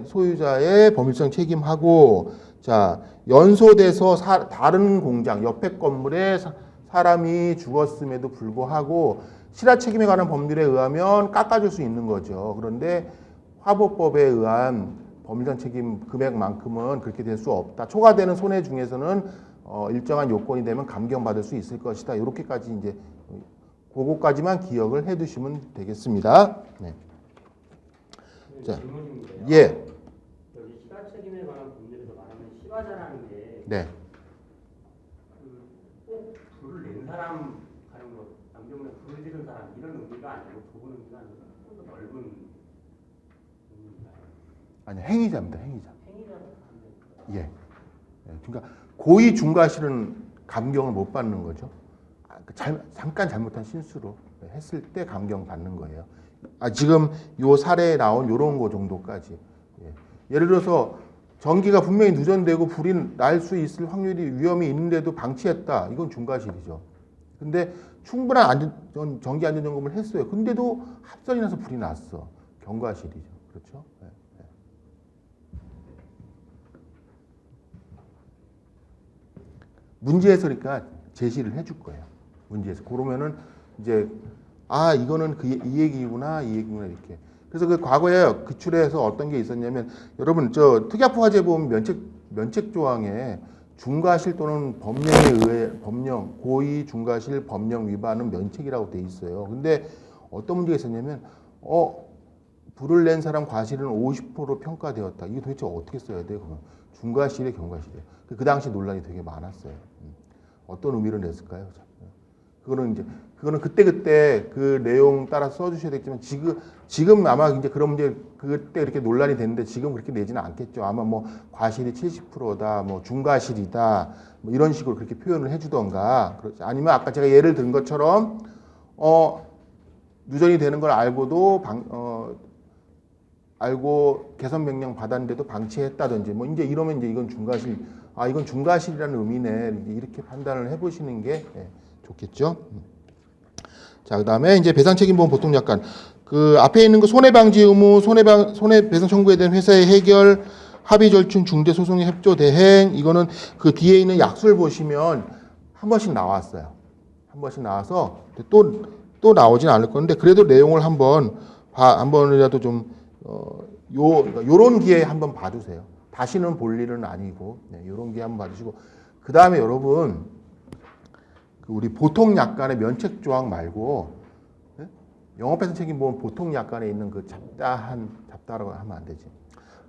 S1: 소유자의 법률상 책임하고, 자, 연소돼서 다른 공장, 옆에 건물에 사람이 죽었음에도 불구하고 실화 책임에 관한 법률에 의하면 깎아줄 수 있는 거죠. 그런데 화법법에 의한 법률상 책임 금액만큼은 그렇게 될 수 없다. 초과되는 손해 중에서는 일정한 요건이 되면 감경받을 수 있을 것이다. 이렇게까지 이제 그거까지만 기억을 해두시면 되겠습니다. 네. 자,
S2: 질문입니다.
S1: 예.
S2: 여기 실화 책임에 관한 법률에서 말하는 실화자라는 게
S1: 네.
S2: 꼭 불을 낸 사람 가령 남경에 불을 지른 사람 이런 의미가 아니고 좁은 의미가 아니고 좀 더 넓은 의미인가요?
S1: 아니, 행위자입니다. 행위자.
S2: 행위자는
S1: 예. 그러니까 고의 중과실은 감경을 못 받는 거죠. 잠깐 잘못한 실수로 했을 때 감경 받는 거예요. 지금 요 사례에 나온 요런 거 정도까지. 예를 들어서 전기가 분명히 누전되고 불이 날 수 있을 확률이 위험이 있는데도 방치했다. 이건 중과실이죠. 근데 충분한 전기 안전 점검을 했어요. 근데도 합선이 나서 불이 났어. 경과실이죠. 그렇죠? 네. 문제에서니까 제시를 해줄 거예요. 문제에서. 그러면은 이제 이거는 이 얘기구나, 이 얘기구나 이렇게. 그래서 그 과거에 기출에서 어떤 게 있었냐면 여러분 특약부 화재보험 면책 조항에 중과실 또는 법령에 의해 고의 중과실 법령 위반은 면책이라고 돼 있어요. 근데 어떤 문제가 있었냐면 불을 낸 사람 과실은 50% 평가되었다. 이거 도대체 어떻게 써야 돼요? 그러면 중과실에 경과실에. 그 당시 논란이 되게 많았어요. 어떤 의미를 냈을까요? 그거는 그때 그 내용 따라 써주셔야 되겠지만 지금 아마 이제 그런 문제 그때 이렇게 논란이 됐는데 지금 그렇게 내지는 않겠죠. 아마 뭐 과실이 70%다, 뭐 중과실이다, 뭐 이런 식으로 그렇게 표현을 해주던가, 그렇지. 아니면 아까 제가 예를 든 것처럼 누전이 되는 걸 알고도 알고 개선 명령 받았는데도 방치했다든지 뭐 이제 이러면 이제 이건 중과실, 이건 중과실이라는 의미네, 이렇게 판단을 해보시는 게 좋겠죠. 자, 그다음에 이제 배상책임보험 보통약관. 그 앞에 있는 거 손해방지 의무, 손해배상 청구에 대한 회사의 해결, 합의 절충, 중대 소송의 협조 대행. 이거는 그 뒤에 있는 약수를 보시면 한 번씩 나왔어요. 한 번씩 나와서 또 나오진 않을 건데 그래도 내용을 한 번이라도 좀 요런 기회에 한번 봐주세요. 다시는 볼 일은 아니고 요런 기회 한번 봐주시고, 그 다음에 여러분 우리 보통 약관의 면책 조항 말고 영업배상 책임보험 보통 약관에 있는 그 잡다라고 하면 안 되지.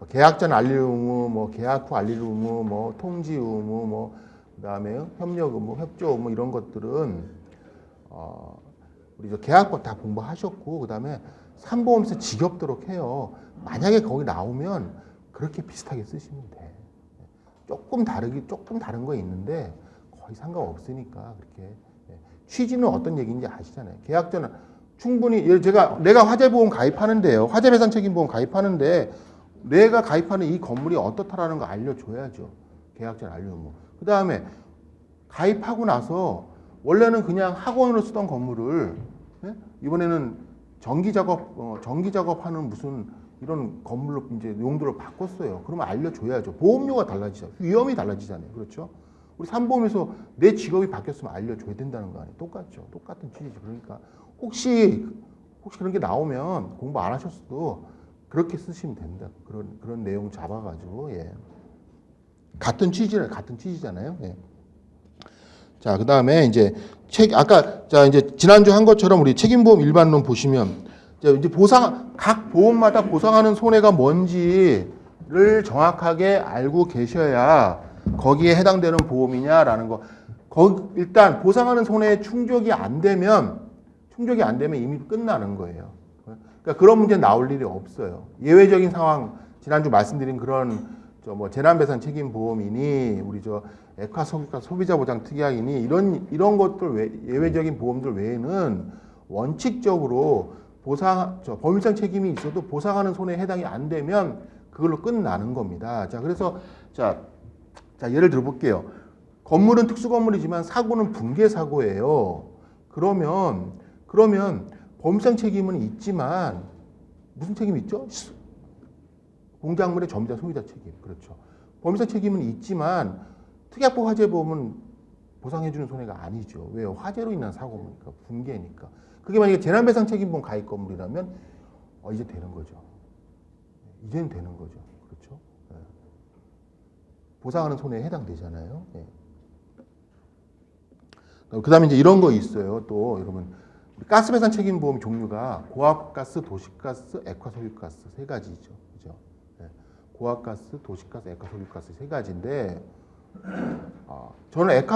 S1: 계약 전 알릴 의무, 뭐 계약 후 알릴 의무, 뭐 통지 의무, 뭐 그다음에 협력 의무, 협조 의무 이런 것들은 우리 저 계약법 다 공부하셨고 그다음에 삼보험에서 지겹도록 해요. 만약에 거기 나오면 그렇게 비슷하게 쓰시면 돼. 조금 다른 거 있는데 거의 상관없으니까 그렇게. 취지는 어떤 얘기인지 아시잖아요. 계약 전에 충분히 내가 화재보험 가입하는데요. 화재배상 책임보험 가입하는데 내가 가입하는 이 건물이 어떻다라는 거 알려줘야죠. 계약 전 알려주면. 그 다음에 가입하고 나서 원래는 그냥 학원으로 쓰던 건물을 이번에는 전기 작업하는 무슨 이런 건물로 이제 용도를 바꿨어요. 그러면 알려줘야죠. 보험료가 달라지죠. 위험이 달라지잖아요. 그렇죠? 우리 삼보험에서 내 직업이 바뀌었으면 알려줘야 된다는 거 아니에요. 똑같죠. 똑같은 취지죠. 그러니까 혹시 그런 게 나오면 공부 안 하셨어도 그렇게 쓰시면 된다. 그런 내용 잡아가지고 같은 취지잖아요. 자, 그 다음에 이제 이제 지난주 한 것처럼 우리 책임보험 일반론 보시면 이제 각 보험마다 보상하는 손해가 뭔지를 정확하게 알고 계셔야 거기에 해당되는 보험이냐라는 거. 일단 보상하는 손해에 충족이 안 되면 이미 끝나는 거예요. 그러니까 그런 문제 나올 일이 없어요. 예외적인 상황, 지난주 말씀드린 그런 재난배상 책임보험이니 우리 액화 석유가 소비자 보장 특약이니 이런 것들 예외적인 보험들 외에는 원칙적으로 법률상 책임이 있어도 보상하는 손해에 해당이 안 되면 그걸로 끝나는 겁니다. 자, 그래서 자 예를 들어 볼게요. 건물은 특수 건물이지만 사고는 붕괴 사고예요. 그러면 법률상 책임은 있지만 무슨 책임이 있죠? 공작물의 점유자 소유자 책임. 그렇죠. 법률상 책임은 있지만 특약법 화재보험은 보상해주는 손해가 아니죠. 왜요? 화재로 인한 사고니까, 붕괴니까. 그게 만약에 재난배상 책임보험 가입 건물이라면 이제 되는 거죠. 이제는 되는 거죠. 그렇죠? 보상하는 손해에 해당되잖아요. 그 다음에 이제 이런 거 있어요. 또 여러분 가스배상 책임보험 종류가 고압가스, 도시가스, 액화석유가스 세 가지죠. 그죠? 고압가스, 도시가스, 액화석유가스 세 가지인데 저는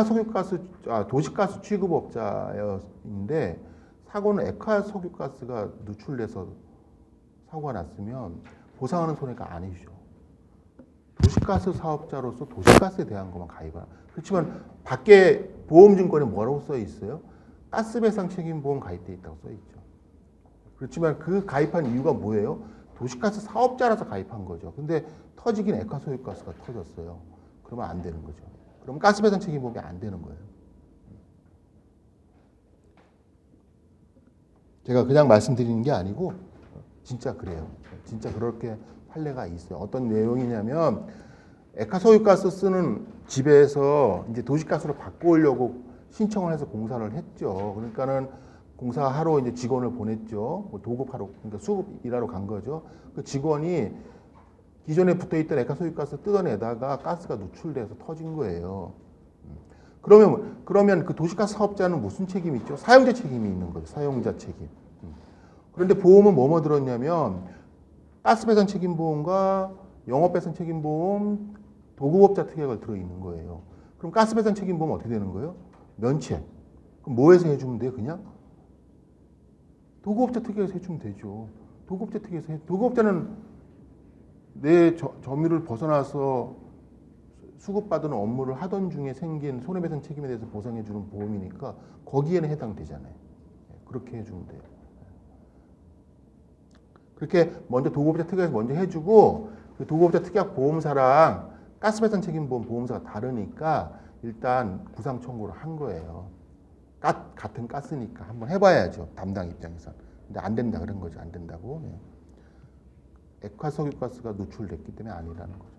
S1: 도시가스 취급업자인데 사고는 액화석유가스가 누출돼서 사고가 났으면 보상하는 손해가 아니죠. 도시가스 사업자로서 도시가스에 대한 것만 가입하라. 그렇지만 밖에 보험증권에 뭐라고 써 있어요? 가스배상 책임보험 가입돼 있다고 써 있죠. 그렇지만 그 가입한 이유가 뭐예요? 도시가스 사업자라서 가입한 거죠. 근데 터지긴 액화소유가스가 터졌어요. 그러면 안 되는 거죠. 그러면 가스배상 책임보험이 안 되는 거예요. 제가 그냥 말씀드리는 게 아니고 진짜 그래요. 진짜 그렇게 판례가 있어요. 어떤 내용이냐면 액화소유가스 쓰는 집에서 이제 도시가스로 바꾸려고 신청을 해서 공사를 했죠. 그러니까는 공사하러 이제 직원을 보냈죠. 도급하러, 그러니까 수급 일하러 간 거죠. 그 직원이 기존에 붙어있던 액화소유가스 뜯어내다가 가스가 누출돼서 터진 거예요. 그러면 그 도시가스 사업자는 무슨 책임이 있죠? 사용자 책임이 있는 거죠. 사용자 책임. 그런데 보험은 뭐뭐 들었냐면 가스배상 책임보험과 영업배상 책임보험, 도급업자 특약을 들어있는 거예요. 그럼 가스배상 책임보험 어떻게 되는 거예요? 면책. 그럼 뭐에서 해주면 돼요? 그냥? 도급업자 특약에서 해주면 되죠. 도급업자 특약에서 도급업자는 내 점유를 벗어나서 수급받은 업무를 하던 중에 생긴 손해배상 책임에 대해서 보상해주는 보험이니까 거기에는 해당되잖아요. 그렇게 해주면 돼요. 그렇게 먼저 도급업자 특약에서 먼저 해주고 그 도급업자 특약 보험사랑 가스배상 책임보험 보험사가 다르니까 일단 구상 청구를 한 거예요. 같은 가스니까 한번 해봐야죠. 담당 입장에서. 근데 안 된다 그런 거죠. 안 된다고. 액화석유가스가 누출됐기 때문에 아니라는 거죠.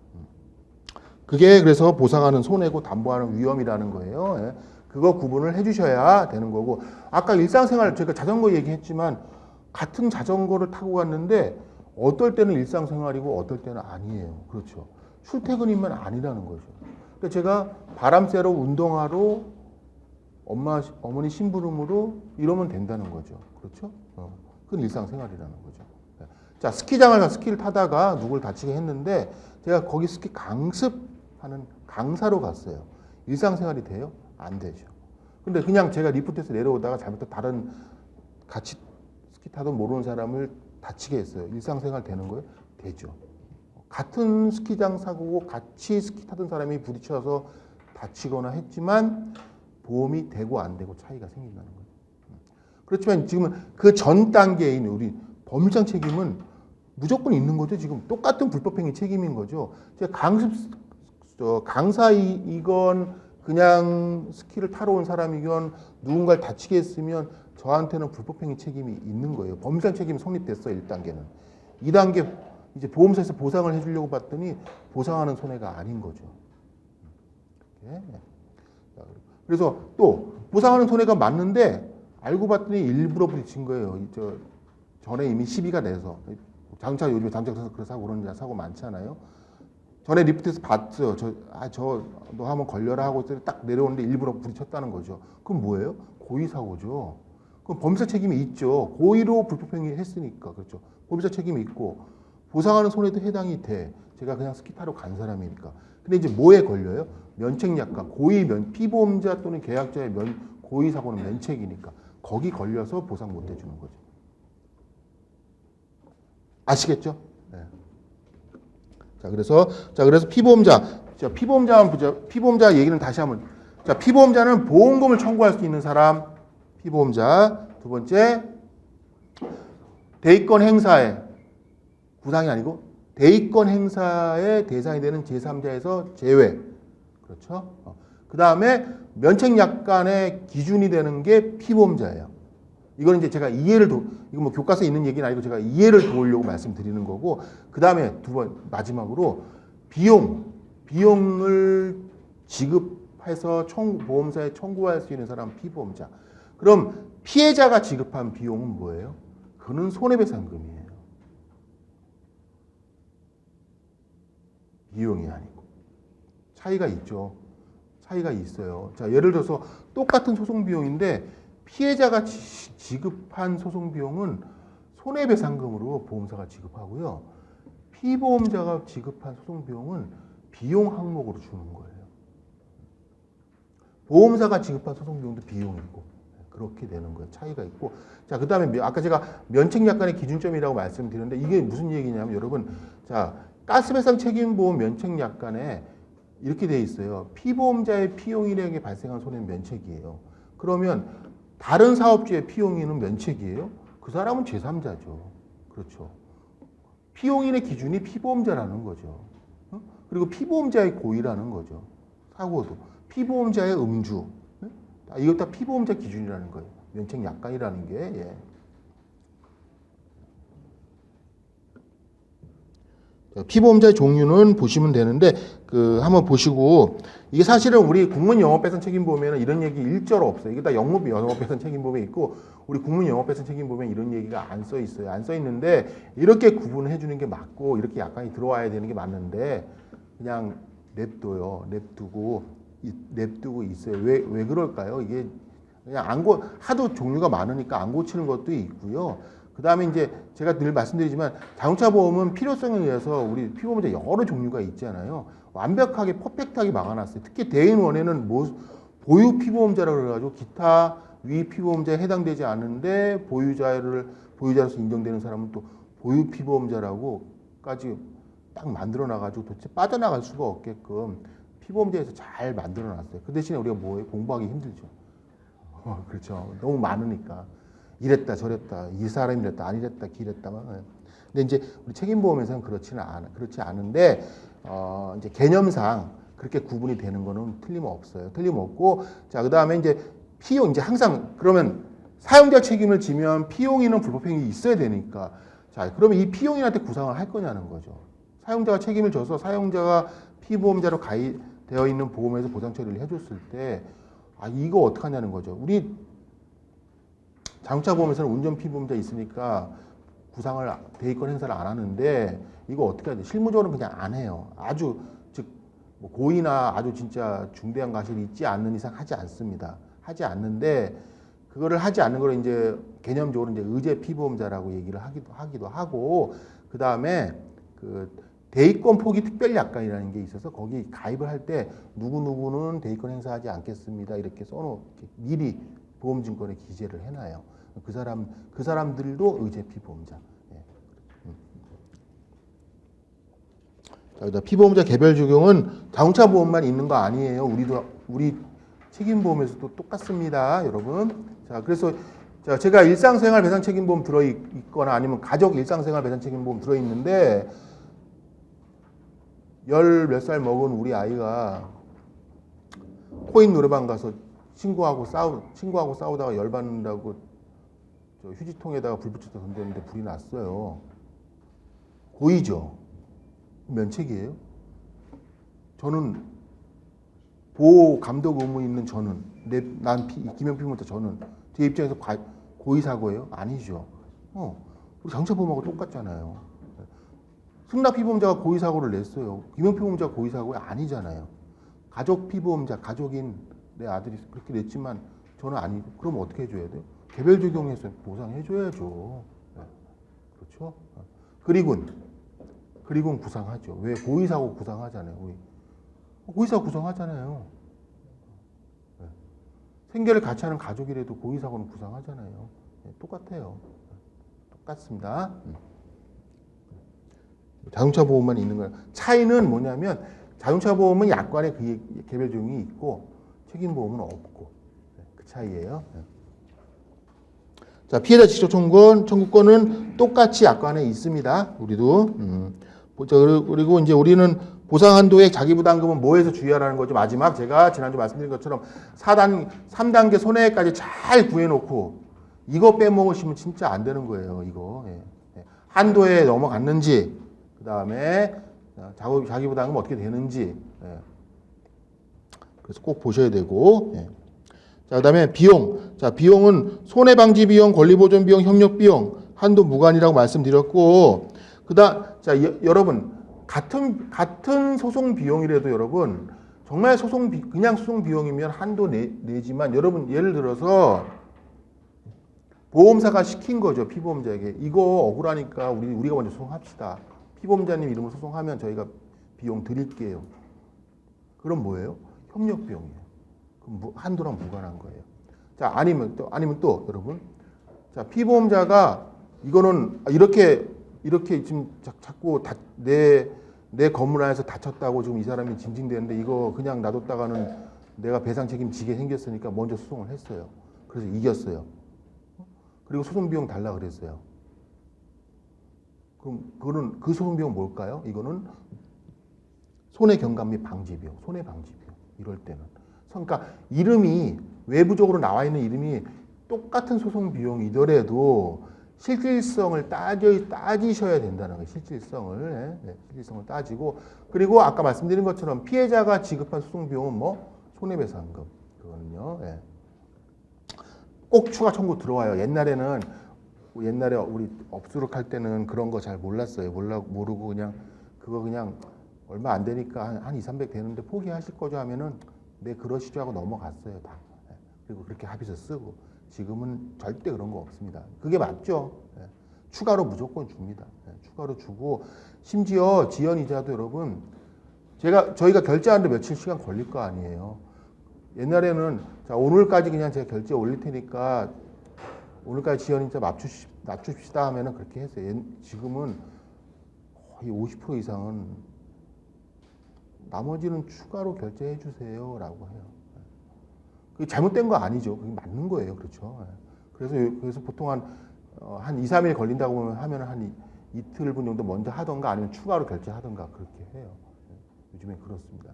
S1: 그게 그래서 보상하는 손해고 담보하는 위험이라는 거예요. 그거 구분을 해주셔야 되는 거고 아까 일상생활 제가 자전거 얘기했지만 같은 자전거를 타고 갔는데 어떨 때는 일상생활이고 어떨 때는 아니에요. 그렇죠. 출퇴근이면 아니라는 거죠. 그러니까 제가 바람 쐬러 운동하러 어머니 심부름으로 이러면 된다는 거죠. 그렇죠? 그건 일상생활이라는 거죠. 자, 스키장을 가서 스키를 타다가 누굴 다치게 했는데 제가 거기 스키 강습하는 강사로 갔어요. 일상생활이 돼요? 안 되죠. 근데 그냥 제가 리프트에서 내려오다가 잘못해서 다른 같이 스키 타던 모르는 사람을 다치게 했어요. 일상생활 되는 거예요? 되죠. 같은 스키장 사고고 같이 스키 타던 사람이 부딪혀서 다치거나 했지만 보험이 되고 안 되고 차이가 생긴다는 거예요. 그렇지만 지금은 그 전 단계인 우리 법률상 책임은 무조건 있는 거죠. 지금 똑같은 불법행위 책임인 거죠. 제가 강사이건 그냥 스키를 타러 온 사람이건 누군가를 다치게 했으면 저한테는 불법행위 책임이 있는 거예요. 법률상 책임이 성립됐어요. 1단계는. 2단계 이제 보험사에서 보상을 해주려고 봤더니 보상하는 손해가 아닌 거죠. 그래서 또 보상하는 손해가 맞는데 알고 봤더니 일부러 부딪힌 거예요. 전에 이미 시비가 내서 자동차 요즘에 자동차 그런 사고 그런 사고 많잖아요. 전에 리프트에서 봤어요. 너 한번 걸려라 하고 딱 내려오는데 일부러 부딪혔다는 거죠. 그럼 뭐예요? 고의 사고죠. 그럼 범죄 책임이 있죠. 고의로 불법행위 했으니까 그렇죠. 범죄 책임이 있고 보상하는 손해도 해당이 돼. 제가 그냥 스키 타러 간 사람이니까. 근데 이제 뭐에 걸려요? 면책약관, 피보험자 또는 계약자의 고의 사고는 면책이니까 거기 걸려서 보상 못 해주는 거죠. 아시겠죠? 네. 그래서 피보험자 얘기는 다시 한번. 자, 피보험자는 보험금을 청구할 수 있는 사람, 피보험자. 두 번째, 대의권 행사에 구상이 아니고 대의권 행사의 대상이 되는 제3자에서 제외. 그렇죠? 그 다음에 면책약관의 기준이 되는 게 피보험자예요. 이거는 이제 제가 이거 뭐 교과서에 있는 얘기는 아니고 제가 이해를 도우려고 말씀드리는 거고, 그 다음에 마지막으로 비용을 지급해서 보험사에 청구할 수 있는 사람 피보험자. 그럼 피해자가 지급한 비용은 뭐예요? 그는 손해배상금이에요. 비용이 아니고. 차이가 있죠. 차이가 있어요. 자, 예를 들어서 똑같은 소송 비용인데 피해자가 지급한 소송 비용은 손해배상금으로 보험사가 지급하고요. 피보험자가 지급한 소송 비용은 비용 항목으로 주는 거예요. 보험사가 지급한 소송 비용도 비용이고 그렇게 되는 거예요. 차이가 있고. 자, 그다음에 아까 제가 면책약관의 기준점이라고 말씀드렸는데 이게 무슨 얘기냐면 여러분, 자, 가스배상 책임보험 면책약관에 이렇게 돼 있어요. 피보험자의 피용인에게 발생한 손해는 면책이에요. 그러면 다른 사업주의 피용인은 면책이에요? 그 사람은 제3자죠. 그렇죠. 피용인의 기준이 피보험자라는 거죠. 그리고 피보험자의 고의라는 거죠. 사고도. 피보험자의 음주. 이것 다 피보험자 기준이라는 거예요. 면책약관이라는 게. 예. 피보험자의 종류는 보시면 되는데 한번 보시고, 이게 사실은 우리 국민영업배상 책임보험에는 이런 얘기 일절 없어요. 이게 다 영업배상 책임보험에 있고 우리 국민영업배상 책임보험에 이런 얘기가 안 써 있어요. 안 써 있는데 이렇게 구분해 주는 게 맞고 이렇게 약관이 들어와야 되는 게 맞는데 그냥 냅두고 있어요. 왜 그럴까요? 이게 그냥 하도 종류가 많으니까 안 고치는 것도 있고요. 그 다음에 이제 제가 늘 말씀드리지만 자동차 보험은 필요성에 의해서 우리 피보험자 여러 종류가 있잖아요. 완벽하게 퍼펙트하게 막아놨어요. 특히 대인 원에는 보유 피보험자라고 그래가지고 기타 위 피보험자에 해당되지 않은데 보유자로서 인정되는 사람은 또 보유 피보험자라고까지 딱 만들어 놔가지고 도대체 빠져나갈 수가 없게끔 피보험자에서 잘 만들어 놨어요. 그 대신에 우리가 뭐예요? 공부하기 힘들죠. 그렇죠. 너무 많으니까. 이랬다 저랬다 이 사람이 이랬다 아니랬다 기랬다 막. 근데 이제 우리 책임보험에서는 그렇지 않은데 이제 개념상 그렇게 구분이 되는 거는 틀림없어요. 틀림없고 자 그다음에 이제 피용 이제 항상 그러면 사용자 책임을 지면 피용인은 불법행위 있어야 되니까 자 그러면 이 피용인한테 구상을 할 거냐는 거죠. 사용자가 책임을 져서 사용자가 피보험자로 가입되어 있는 보험에서 보상 처리를 해줬을 때 이거 어떻게 하냐는 거죠. 우리 자동차 보험에서는 운전 피보험자 있으니까 구상을 대리권 행사를 안 하는데 이거 어떻게 해야 돼? 실무적으로는 그냥 안 해요. 아주 즉 뭐 고의나 아주 진짜 중대한 과실이 있지 않는 이상 하지 않습니다. 하지 않는데 그거를 하지 않는 걸 이제 개념적으로 이제 의제 피보험자라고 얘기를 하기도 하고 그 다음에 그 대리권 포기 특별 약관이라는 게 있어서 거기 가입을 할 때 누구누구는 대리권 행사하지 않겠습니다 이렇게 미리 보험증권에 기재를 해놔요. 그 사람들도 의제 피보험자. 자, 피보험자 개별 적용은 자동차 보험만 있는 거 아니에요. 우리 책임보험에서도 똑같습니다, 여러분. 자, 그래서 제가 일상생활 배상 책임보험 들어 있거나 아니면 가족 일상생활 배상 책임보험 들어 있는데 10몇 살 먹은 우리 아이가 코인 노래방 가서 친구하고 싸우다가 열받는다고 휴지통에다가 불 붙여서 던졌는데 불이 났어요. 고의죠. 면책이에요. 저는 보호 감독 의무 있는 저는 김영 피보험자 저는 제 입장에서 고의 사고예요? 아니죠. 우리 자동차 보험하고 똑같잖아요. 승낙 피보험자가 고의 사고를 냈어요. 김영 피보험자가 고의 사고가 아니잖아요. 가족 피보험자 가족인 내 아들이 그렇게 냈지만 저는 아니고 그럼 어떻게 해줘야 돼요? 개별 적용해서 보상해줘야죠. 그렇죠? 그리고 구상하죠. 왜 고의사고 구상하잖아요. 고의사고 구상하잖아요. 생계를 같이 하는 가족이라도 고의사고는 구상하잖아요. 똑같아요. 똑같습니다. 자동차 보험만 있는 거예요. 차이는 뭐냐면 자동차 보험은 약관에 그 개별 적용이 있고 책임보험은 없고 그 차이예요. 자, 피해자 직접 청구권은 똑같이 약관에 있습니다. 우리도. 그리고 이제 우리는 보상 한도액 자기부담금은 뭐에서 주의하라는 거죠. 마지막 제가 지난주 말씀드린 것처럼 3단계 손해까지 잘 구해놓고 이거 빼먹으시면 진짜 안 되는 거예요. 이거. 한도에 넘어갔는지 그 다음에 자기부담금 어떻게 되는지 그래서 꼭 보셔야 되고 자, 그 다음에 비용. 자, 비용은 손해방지 비용, 권리보존 비용, 협력 비용, 한도 무관이라고 말씀드렸고, 자, 여러분, 같은 소송 비용이라도 여러분, 정말 그냥 소송 비용이면 한도 내지만 여러분, 예를 들어서 보험사가 시킨 거죠, 피보험자에게. 이거 억울하니까 우리가 먼저 소송합시다. 피보험자님 이름으로 소송하면 저희가 비용 드릴게요. 그럼 뭐예요? 협력 비용이에요. 그럼 한도랑 무관한 거예요. 자, 아니면 또 여러분. 자, 피보험자가 이거는 이렇게 지금 자꾸 내 건물 안에서 다쳤다고 지금 이 사람이 징징대는데 이거 그냥 놔뒀다가는 내가 배상 책임 지게 생겼으니까 먼저 소송을 했어요. 그래서 이겼어요. 그리고 소송 비용 달라 그랬어요. 그럼 그 소송 비용 뭘까요? 이거는 손해 경감 및 방지 비용, 손해 방지 비용. 이럴 때는. 그러니까 이름이 외부적으로 나와 있는 이름이 똑같은 소송 비용이더라도 실질성을 따지셔야 된다는 거예요. 실질성을 따지고 그리고 아까 말씀드린 것처럼 피해자가 지급한 소송 비용은 뭐 손해배상금 그거는요. 꼭 추가 청구 들어와요. 옛날에 우리 업수룩 할 때는 그런 거 잘 몰랐어요. 모르고 그냥 얼마 안 되니까 한 200~300 되는데 포기하실 거죠 하면은 네 그러시죠 하고 넘어갔어요 다. 그리고 그렇게 합의서 쓰고 지금은 절대 그런 거 없습니다. 그게 맞죠. 추가로 무조건 줍니다. 추가로 주고 심지어 지연이자도 여러분 저희가 결제하는데 며칠 시간 걸릴 거 아니에요. 옛날에는 자 오늘까지 그냥 제가 결제 올릴 테니까 오늘까지 지연이자 낮춥시다 하면은 그렇게 했어요. 지금은 거의 50% 이상은 나머지는 추가로 결제해 주세요라고 해요. 그게 잘못된 거 아니죠. 그게 맞는 거예요. 그렇죠. 그래서 보통 한 2, 3일 걸린다고 하면 한 이틀분 정도 먼저 하던가 아니면 추가로 결제하던가 그렇게 해요. 요즘엔 그렇습니다.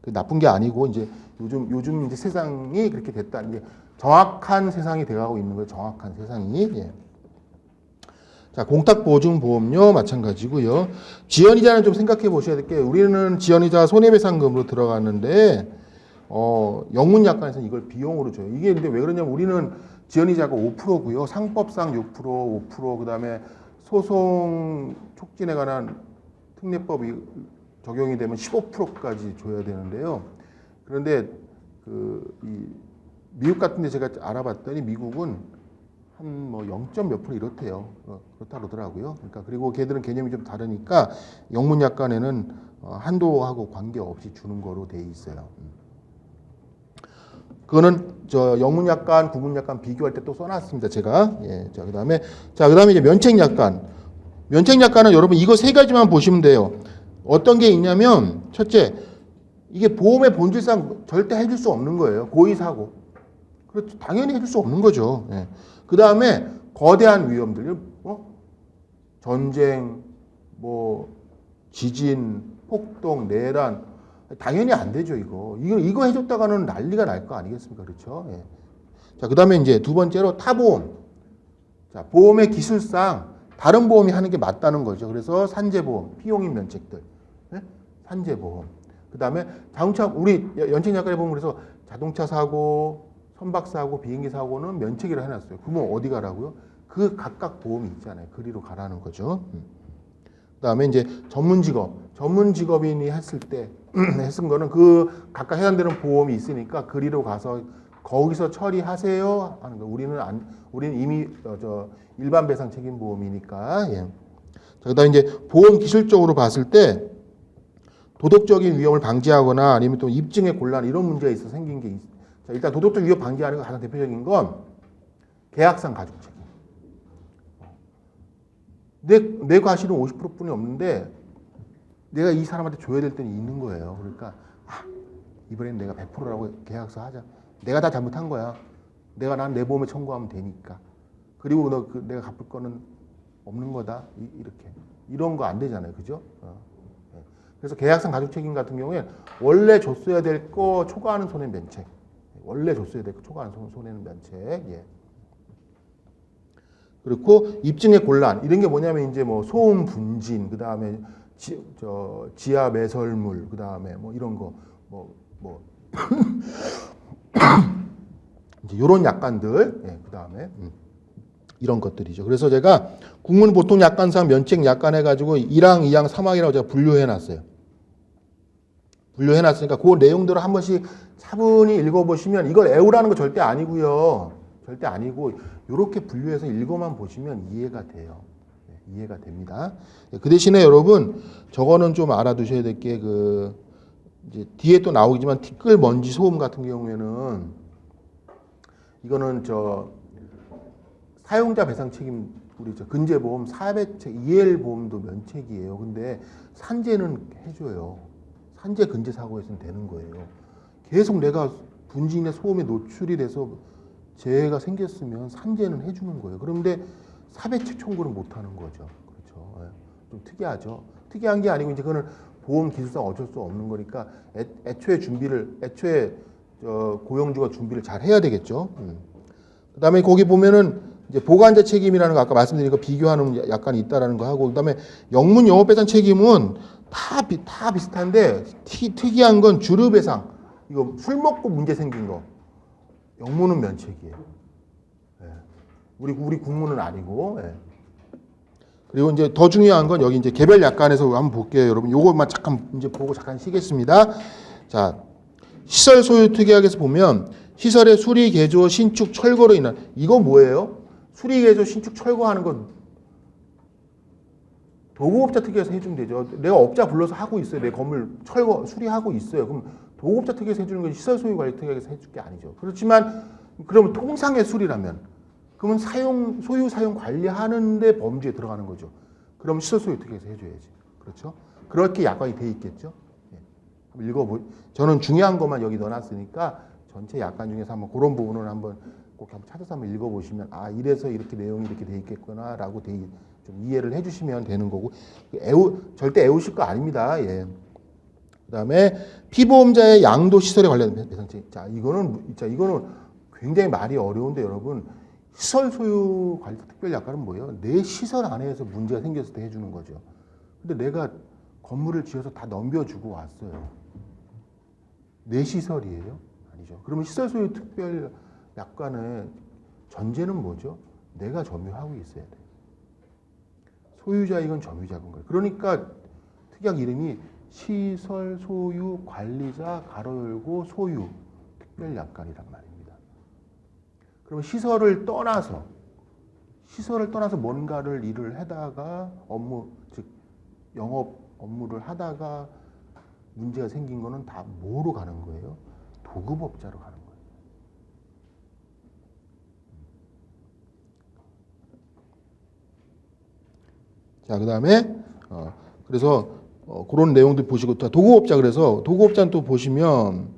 S1: 그 나쁜 게 아니고 이제 요즘 이제 세상이 그렇게 됐다. 이제 정확한 세상이 돼가고 있는 거예요. 정확한 세상이. 예. 자, 공탁보증보험료 마찬가지고요. 지연이자는 좀 생각해 보셔야 될 게 우리는 지연이자 손해배상금으로 들어갔는데 영문약관에서는 이걸 비용으로 줘요. 이게 근데 왜 그러냐면 우리는 지연이자가 5%고요. 상법상 6%, 5%, 그다음에 소송 촉진에 관한 특례법이 적용이 되면 15%까지 줘야 되는데요. 그런데 이 미국 같은 데 제가 알아봤더니 미국은 한 뭐 0. 몇 % 이렇대요. 그렇다 그러더라고요. 그러니까 그리고 걔들은 개념이 좀 다르니까 영문약관에는 한도하고 관계없이 주는 거로 돼 있어요. 그거는 저 영문약관, 구문약관 비교할 때 또 써놨습니다. 제가. 예. 자, 그다음에 이제 면책약관. 면책약관은 여러분 이거 세 가지만 보시면 돼요. 어떤 게 있냐면 첫째, 이게 보험의 본질상 절대 해줄 수 없는 거예요. 고의사고. 그렇죠. 당연히 해줄 수 없는 거죠. 예. 그 다음에 거대한 위험들, 전쟁, 뭐 지진, 폭동, 내란, 당연히 안 되죠. 이거 해줬다가는 난리가 날 거 아니겠습니까? 그렇죠? 예. 자, 그 다음에 이제 두 번째로 타보험. 자, 보험의 기술상 다른 보험이 하는 게 맞다는 거죠. 그래서 산재보험, 피용인 면책들, 예? 산재보험. 그 다음에 자동차, 우리 연책약관에 보면 그래서 자동차 사고, 선박 사고, 비행기 사고는 면책이라 해놨어요. 그러면 어디 가라고요? 그 각각 보험이 있잖아요. 그리로 가라는 거죠. 그 다음에 이제 전문 직업인이 했을 때 했은 거는 그 각각 해당되는 보험이 있으니까 그리로 가서 거기서 처리하세요 하는 거. 우리는 이미 일반 배상 책임 보험이니까. 예. 자, 그다음 이제 보험 기술적으로 봤을 때 도덕적인 위험을 방지하거나 아니면 또 입증의 곤란 이런 문제가 있어 생긴 게 있어요. 자, 일단 도덕적 위험 방지하는 거 가장 대표적인 건 계약상 가중 책임. 내 과실은 50%뿐이 없는데 내가 이 사람한테 줘야 될 때는 있는 거예요. 그러니까 이번엔 내가 100%라고 계약서 하자. 내가 다 잘못한 거야. 난 내 보험에 청구하면 되니까. 그리고 내가 갚을 거는 없는 거다. 이렇게. 이런 거 안 되잖아요. 그죠? 그래서 계약상 가중 책임 같은 경우에 원래 줬어야 될 거 초과하는 손해 면책. 원래 줬어야 될 거 초과하는 손해는 면책. 예. 그리고 입증의 곤란 이런 게 뭐냐면 이제 뭐 소음 분진 그 다음에 지하 매설물 그 다음에 뭐 이런 거 이제 이런 약관들 그 다음에 이런 것들이죠. 그래서 제가 국문 보통 약관상 면책 약관 해가지고 1항, 2항, 3항이라고 제가 분류해놨어요. 분류해놨으니까 그 내용들을 한 번씩 차분히 읽어보시면 이걸 애우라는 거 절대 아니고요. 절대 아니고 이렇게 분류해서 읽어만 보시면 이해가 돼요. 이해가 됩니다. 그 대신에 여러분 저거는 좀 알아두셔야 될 게 이제 뒤에 또 나오겠지만 티끌, 먼지, 소음 같은 경우에는 이거는 사용자 배상 책임 우리 근제보험, 사배책, EL 보험도 면책이에요. 근데 산재는 해줘요. 산재 근제 사고에서는 되는 거예요. 계속 내가 분진이나 소음에 노출이 돼서 재해가 생겼으면 산재는 해주는 거예요. 그런데 사배책 청구는 못 하는 거죠. 그렇죠. 좀 특이하죠. 특이한 게 아니고 이제 그거는 보험 기술상 어쩔 수 없는 거니까 애초에 고용주가 준비를 잘 해야 되겠죠. 그다음에 거기 보면은 이제 보관자 책임이라는 거 아까 말씀드린 거 비교하는 약관이 있다라는 거 하고 그다음에 영문 영업배상 책임은 다 비슷한데 특이한 건 주류배상 이거 술 먹고 문제 생긴 거 영문은 면책이에요. 예. 우리 국문은 아니고. 예. 그리고 이제 더 중요한 건 여기 이제 개별 약관에서 한번 볼게요, 여러분. 요것만 잠깐 이제 보고 잠깐 쉬겠습니다. 자, 시설 소유 특약에서 보면 시설의 수리, 개조, 신축, 철거로 인한 이거 뭐예요? 수리, 개조, 신축, 철거하는 건 도급업자 특약에서 해주면 되죠. 내가 업자 불러서 하고 있어요. 내 건물 철거 수리하고 있어요. 그럼 도급업자 특약에서 해주는 건 시설 소유 관리 특약에서 해줄 게 아니죠. 그렇지만 그러면 통상의 수리라면 그러면 소유 사용 관리하는데 범주에 들어가는 거죠. 그럼 시설 소유 특약에서 해줘야지. 그렇죠? 그렇게 약관이 돼 있겠죠. 예. 저는 중요한 것만 여기 넣어놨으니까 전체 약관 중에서 한번 그런 부분을 한번 꼭 한번 찾아서 한번 읽어보시면 아 이래서 이렇게 내용이 이렇게 돼 있겠구나라고 좀 이해를 해주시면 되는 거고 절대 애우실 거 아닙니다. 예. 그다음에 피보험자의 양도 시설에 관련된 배상책. 자 이거는 굉장히 말이 어려운데 여러분 시설 소유 관리 특별 약관은 뭐예요? 내 시설 안에서 문제가 생겼을 때 해주는 거죠. 근데 내가 건물을 지어서 다 넘겨주고 왔어요. 내 시설이에요? 아니죠. 그러면 시설 소유 특별 약관의 전제는 뭐죠? 내가 점유하고 있어야 돼. 소유자이건 점유자건 거예요. 그러니까 특약 이름이 시설 소유 관리자 가로 열고 소유 특별 약관이란 말입니다. 그러면 시설을 떠나서 뭔가를 일을 하다가 즉 영업 업무를 하다가 문제가 생긴 거는 다 뭐로 가는 거예요? 도급업자로 가는 거예요. 자, 그다음에 그래서 그런 내용들 보시고 도급업자 그래서 도급업자는 또 보시면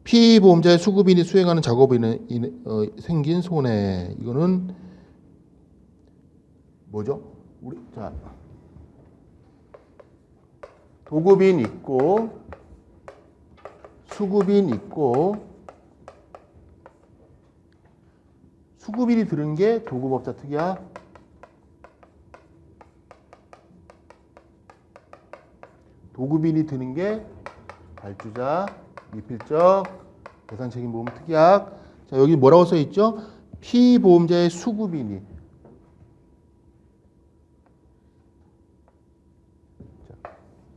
S1: 피보험자의 수급인이 수행하는 작업에 생긴 손해 이거는 뭐죠? 자 도급인 있고 수급인 있고 수급인이 들은 게 도급업자 특약 도급인이 드는 게 발주자, 미필적, 배상책임보험 특약. 자, 여기 뭐라고 써 있죠? 피보험자의 수급인이. 자,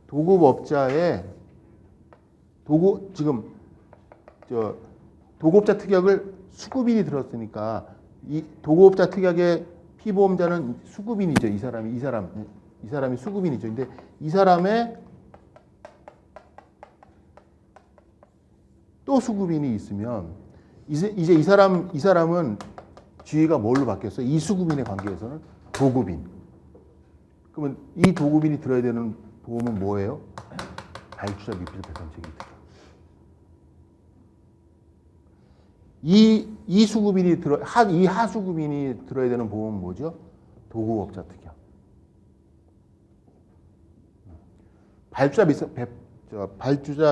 S1: 도급업자의 도급업자 특약을 수급인이 들었으니까 이 도급업자 특약의 피보험자는 수급인이죠. 이 사람이 수급인이죠. 근데 이 사람의 또 수급인이 있으면 이제 이 사람은 지위가 뭘로 바뀌었어요? 이 수급인의 관계에서는 도급인. 그러면 이 도급인이 들어야 되는 보험은 뭐예요? 발주자 미필적 배상 책임이죠. 이 하수급인이 들어야 되는 보험은 뭐죠? 도급업자 특약. 발주자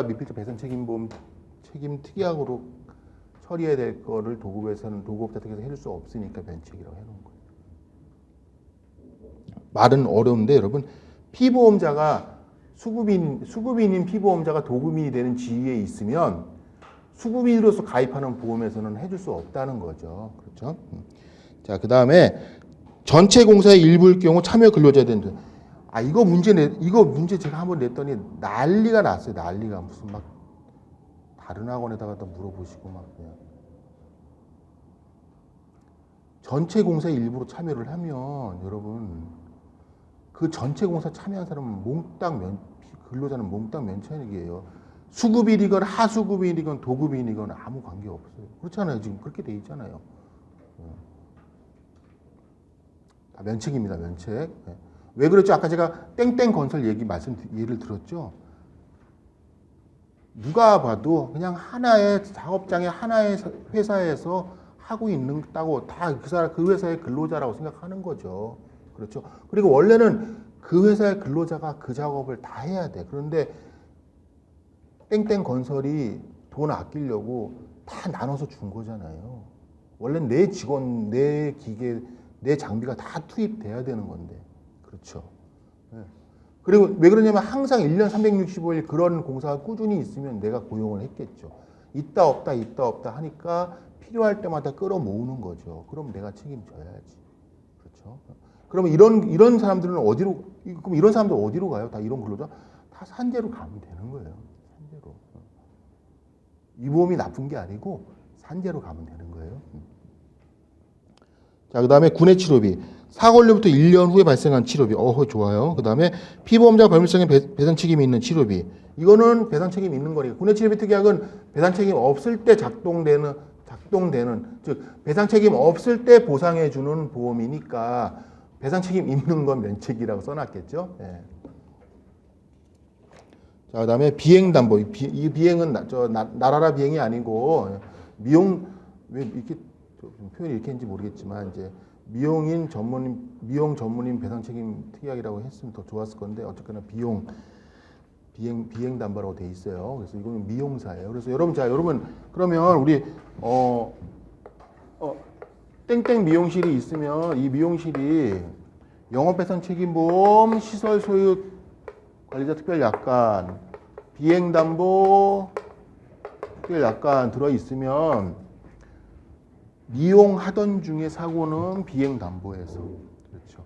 S1: 미필적 배상 책임보험 책임 특약으로 처리해야 될 거를 도급에서는 도급업자 특약에서 해줄 수 없으니까 면책이라고 해놓은 거예요. 말은 어려운데 여러분 피보험자가 수급인인 피보험자가 도급인이 되는 지위에 있으면 수급인으로서 가입하는 보험에서는 해줄 수 없다는 거죠. 그렇죠? 자, 그 다음에 전체 공사의 일부일 경우 참여 근로자에 대한 이거 문제 제가 한번 냈더니 난리가 났어요. 난리가 무슨 막 다른 학원에다가 물어보시고 막 전체 공사에 일부로 참여를 하면 여러분 그 전체 공사 참여한 사람은 근로자는 몽땅 면책이에요. 수급인이건 하수급인이건 도급인이건 아무 관계 없어요. 그렇잖아요. 지금 그렇게 돼 있잖아요. 다 면책입니다. 면책. 왜 그렇죠? 아까 제가 땡땡 건설 예를 들었죠. 누가 봐도 그냥 하나의 작업장의 하나의 회사에서 하고 있다고 다 그 회사의 근로자라고 생각하는 거죠. 그렇죠. 그리고 원래는 그 회사의 근로자가 그 작업을 다 해야 돼. 그런데 땡땡 건설이 돈 아끼려고 다 나눠서 준 거잖아요. 원래는 내 직원, 내 기계, 내 장비가 다 투입돼야 되는 건데. 그렇죠. 그리고 왜 그러냐면 항상 1년 365일 그런 공사가 꾸준히 있으면 내가 고용을 했겠죠. 있다 없다 하니까 필요할 때마다 끌어모으는 거죠. 그럼 내가 책임져야지. 그렇죠. 그러면 이런 사람들은 그럼 이런 사람들 어디로 가요? 다 이런 근로자? 다 산재로 가면 되는 거예요. 산재로. 이 보험이 나쁜 게 아니고 산재로 가면 되는 거예요. 자, 그 다음에 군의 치료비. 사고 원료부터 1년 후에 발생한 치료비. 좋아요. 그 다음에 피보험자 벌물성의 배상 책임이 있는 치료비. 이거는 배상 책임이 있는 거니까. 국내치료비 특약은 배상 책임 없을 때 작동되는, 즉 배상 책임 없을 때 보상해주는 보험이니까 배상 책임 있는 건 면책이라고 써놨겠죠. 예. 자, 그다음에 비행 담보. 이 비행은 나라라 비행이 아니고 미용, 왜 이렇게 표현이 이렇게 했는지 모르겠지만 이제 미용 전문인 배상 책임 특약이라고 했으면 더 좋았을 건데 어쨌거나 비행 담보라고 돼 있어요. 그래서 이거는 미용사예요. 그래서 여러분 그러면 우리 땡땡 미용실이 있으면 이 미용실이 영업배상 책임보험, 시설 소유 관리자 특별약관, 비행담보 특별약관 들어있으면 미용하던 중에 사고는 비행담보에서, 그렇죠.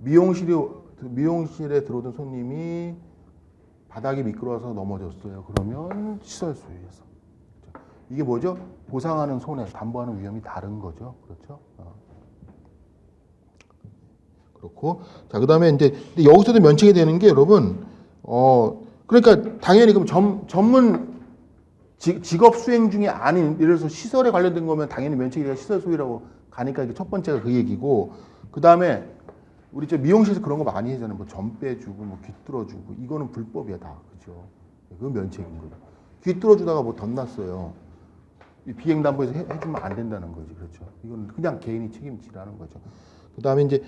S1: 미용실에 들어오던 손님이 바닥이 미끄러워서 넘어졌어요. 그러면 시설 소유에서. 그렇죠. 이게 뭐죠? 보상하는 손해, 담보하는 위험이 다른 거죠. 그렇죠. 그렇고, 자, 그 다음에 이제 여기서도 면책이 되는 게 여러분, 그러니까 당연히 그럼 전문 직업 수행 중에 아닌, 예를 들어서 시설에 관련된 거면 당연히 면책이 되가 시설 소유라고 가니까 이게 첫 번째가 그 얘기고, 그 다음에 우리 저 미용실에서 그런 거 많이 하잖아요. 뭐 점 빼주고, 뭐 귀 뚫어주고, 이거는 불법이야 다, 그죠? 그건 면책인 거예요. 귀 뚫어주다가 뭐 덧났어요. 비행담보에서 해주면 안 된다는 거지, 그렇죠? 이건 그냥 개인이 책임지라는 거죠. 그 다음에 이제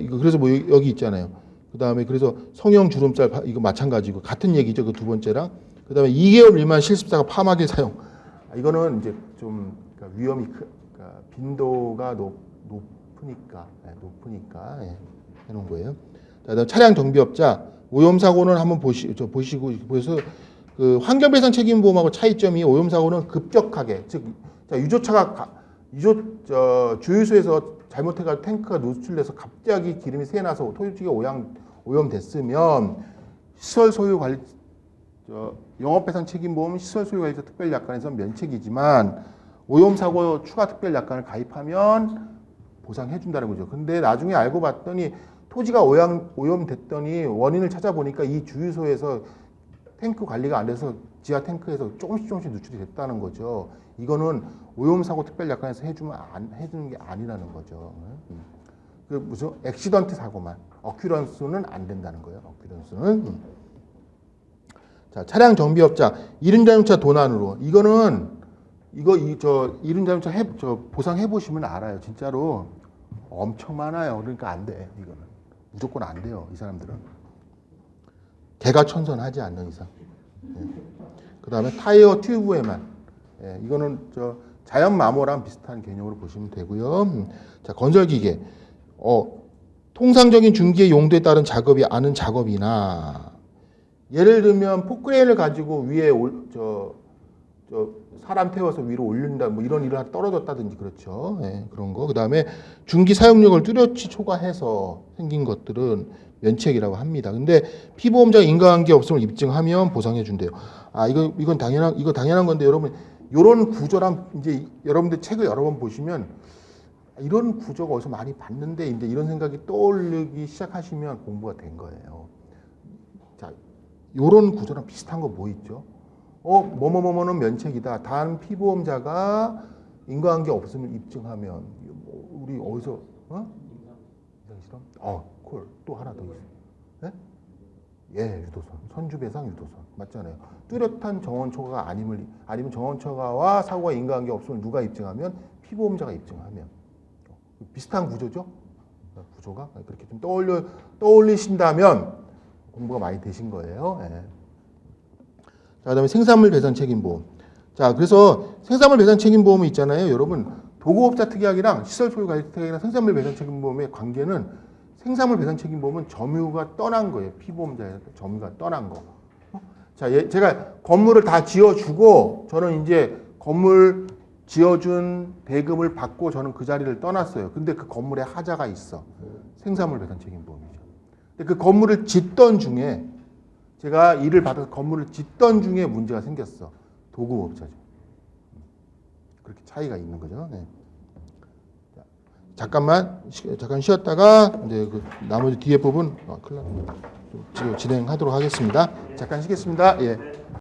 S1: 이거 그래서 뭐 여기 있잖아요. 그 다음에 그래서 성형 주름살 이거 마찬가지고 같은 얘기죠. 그 두 번째랑. 그 다음에 2개월 미만 실습사가 파마기 사용. 이거는 이제 좀 그러니까 위험이 그러니까 빈도가 높으니까 해놓은 거예요. 자, 그다음 차량 정비업자 오염 사고는 한번 보시고 그래서 그 환경배상 책임보험하고 차이점이 오염 사고는 급격하게 즉 주유소에서 잘못해가지고 탱크가 누출돼서 갑자기 기름이 새나서 토유지가 오염됐으면 시설 소유 관리 영업배상 책임보험 시설 소유 관리자 특별약관에서 면책이지만 오염 사고 추가 특별약관을 가입하면 보상해준다는 거죠. 근데 나중에 알고 봤더니 토지가 오염됐더니 원인을 찾아보니까 이 주유소에서 탱크 관리가 안 돼서 지하 탱크에서 조금씩 누출이 됐다는 거죠. 이거는 오염사고 특별약관에서 해주는 게 아니라는 거죠. 그 무슨 액시던트 사고만, 어큐런스는 안 된다는 거예요. 어큐런스는. 자, 차량 정비업자 이륜자동차 도난으로 이거는 이륜자동차 보상해 보시면 알아요. 진짜로 엄청 많아요. 그러니까 안 돼. 이거는 무조건 안 돼요. 이 사람들은 개가천선하지 않는 이상. 그 다음에 타이어 튜브에만. 이거는 자연 마모랑 비슷한 개념으로 보시면 되고요. 자, 건설기계. 통상적인 중기의 용도에 따른 작업이 아닌 작업이나 예를 들면 포크레인을 가지고 위에 사람 태워서 위로 올린다 뭐 이런 일을 떨어졌다든지 그렇죠. 그런 거. 그다음에 중기 사용력을 뚜렷이 초과해서 생긴 것들은 면책이라고 합니다. 근데 피보험자가 인과관계 없음을 입증하면 보상해 준대요. 이건 당연한 건데 여러분 이런 구조랑 이제 여러분들 책을 여러 번 보시면 이런 구조가 어디서 많이 봤는데 이제 이런 생각이 떠오르기 시작하시면 공부가 된 거예요. 자, 이런 구조랑 비슷한 거 뭐 있죠? 뭐뭐뭐는 면책이다. 단 피보험자가 인과관계 없음을 입증하면 우리 어디서 인상실험? 콜 또 하나 더 있어요. 유도선, 선주배상 유도선 맞잖아요. 뚜렷한 정원초과가 아니면 정원초과와 사고가 인과관계 없음을 누가 입증하면 피보험자가 입증하면 비슷한 구조죠. 구조가 그렇게 좀 떠올리신다면 공부가 많이 되신 거예요. 자, 그다음에 생산물 배상 책임보험. 자, 그래서 생산물 배상 책임보험이 있잖아요. 여러분 도구업자 특약이랑 시설 소유 관리 특약이랑 생산물 배상 책임보험의 관계는 생산물 배상 책임보험은 점유가 떠난 거예요. 피보험자의 점유가 떠난 거. 자, 제가 건물을 다 지어주고 저는 이제 건물 지어준 대금을 받고 저는 그 자리를 떠났어요. 근데 그 건물에 하자가 있어. 생산물 배상 책임보험이죠. 근데 그 건물을 짓던 중에 제가 일을 받아서 건물을 짓던 중에 문제가 생겼어. 도구업자죠. 그렇게 차이가 있는 거죠. 잠깐 쉬었다가 이제 그 나머지 뒤에 부분 큰일 났네. 좀 진행하도록 하겠습니다. 잠깐 쉬겠습니다. 예.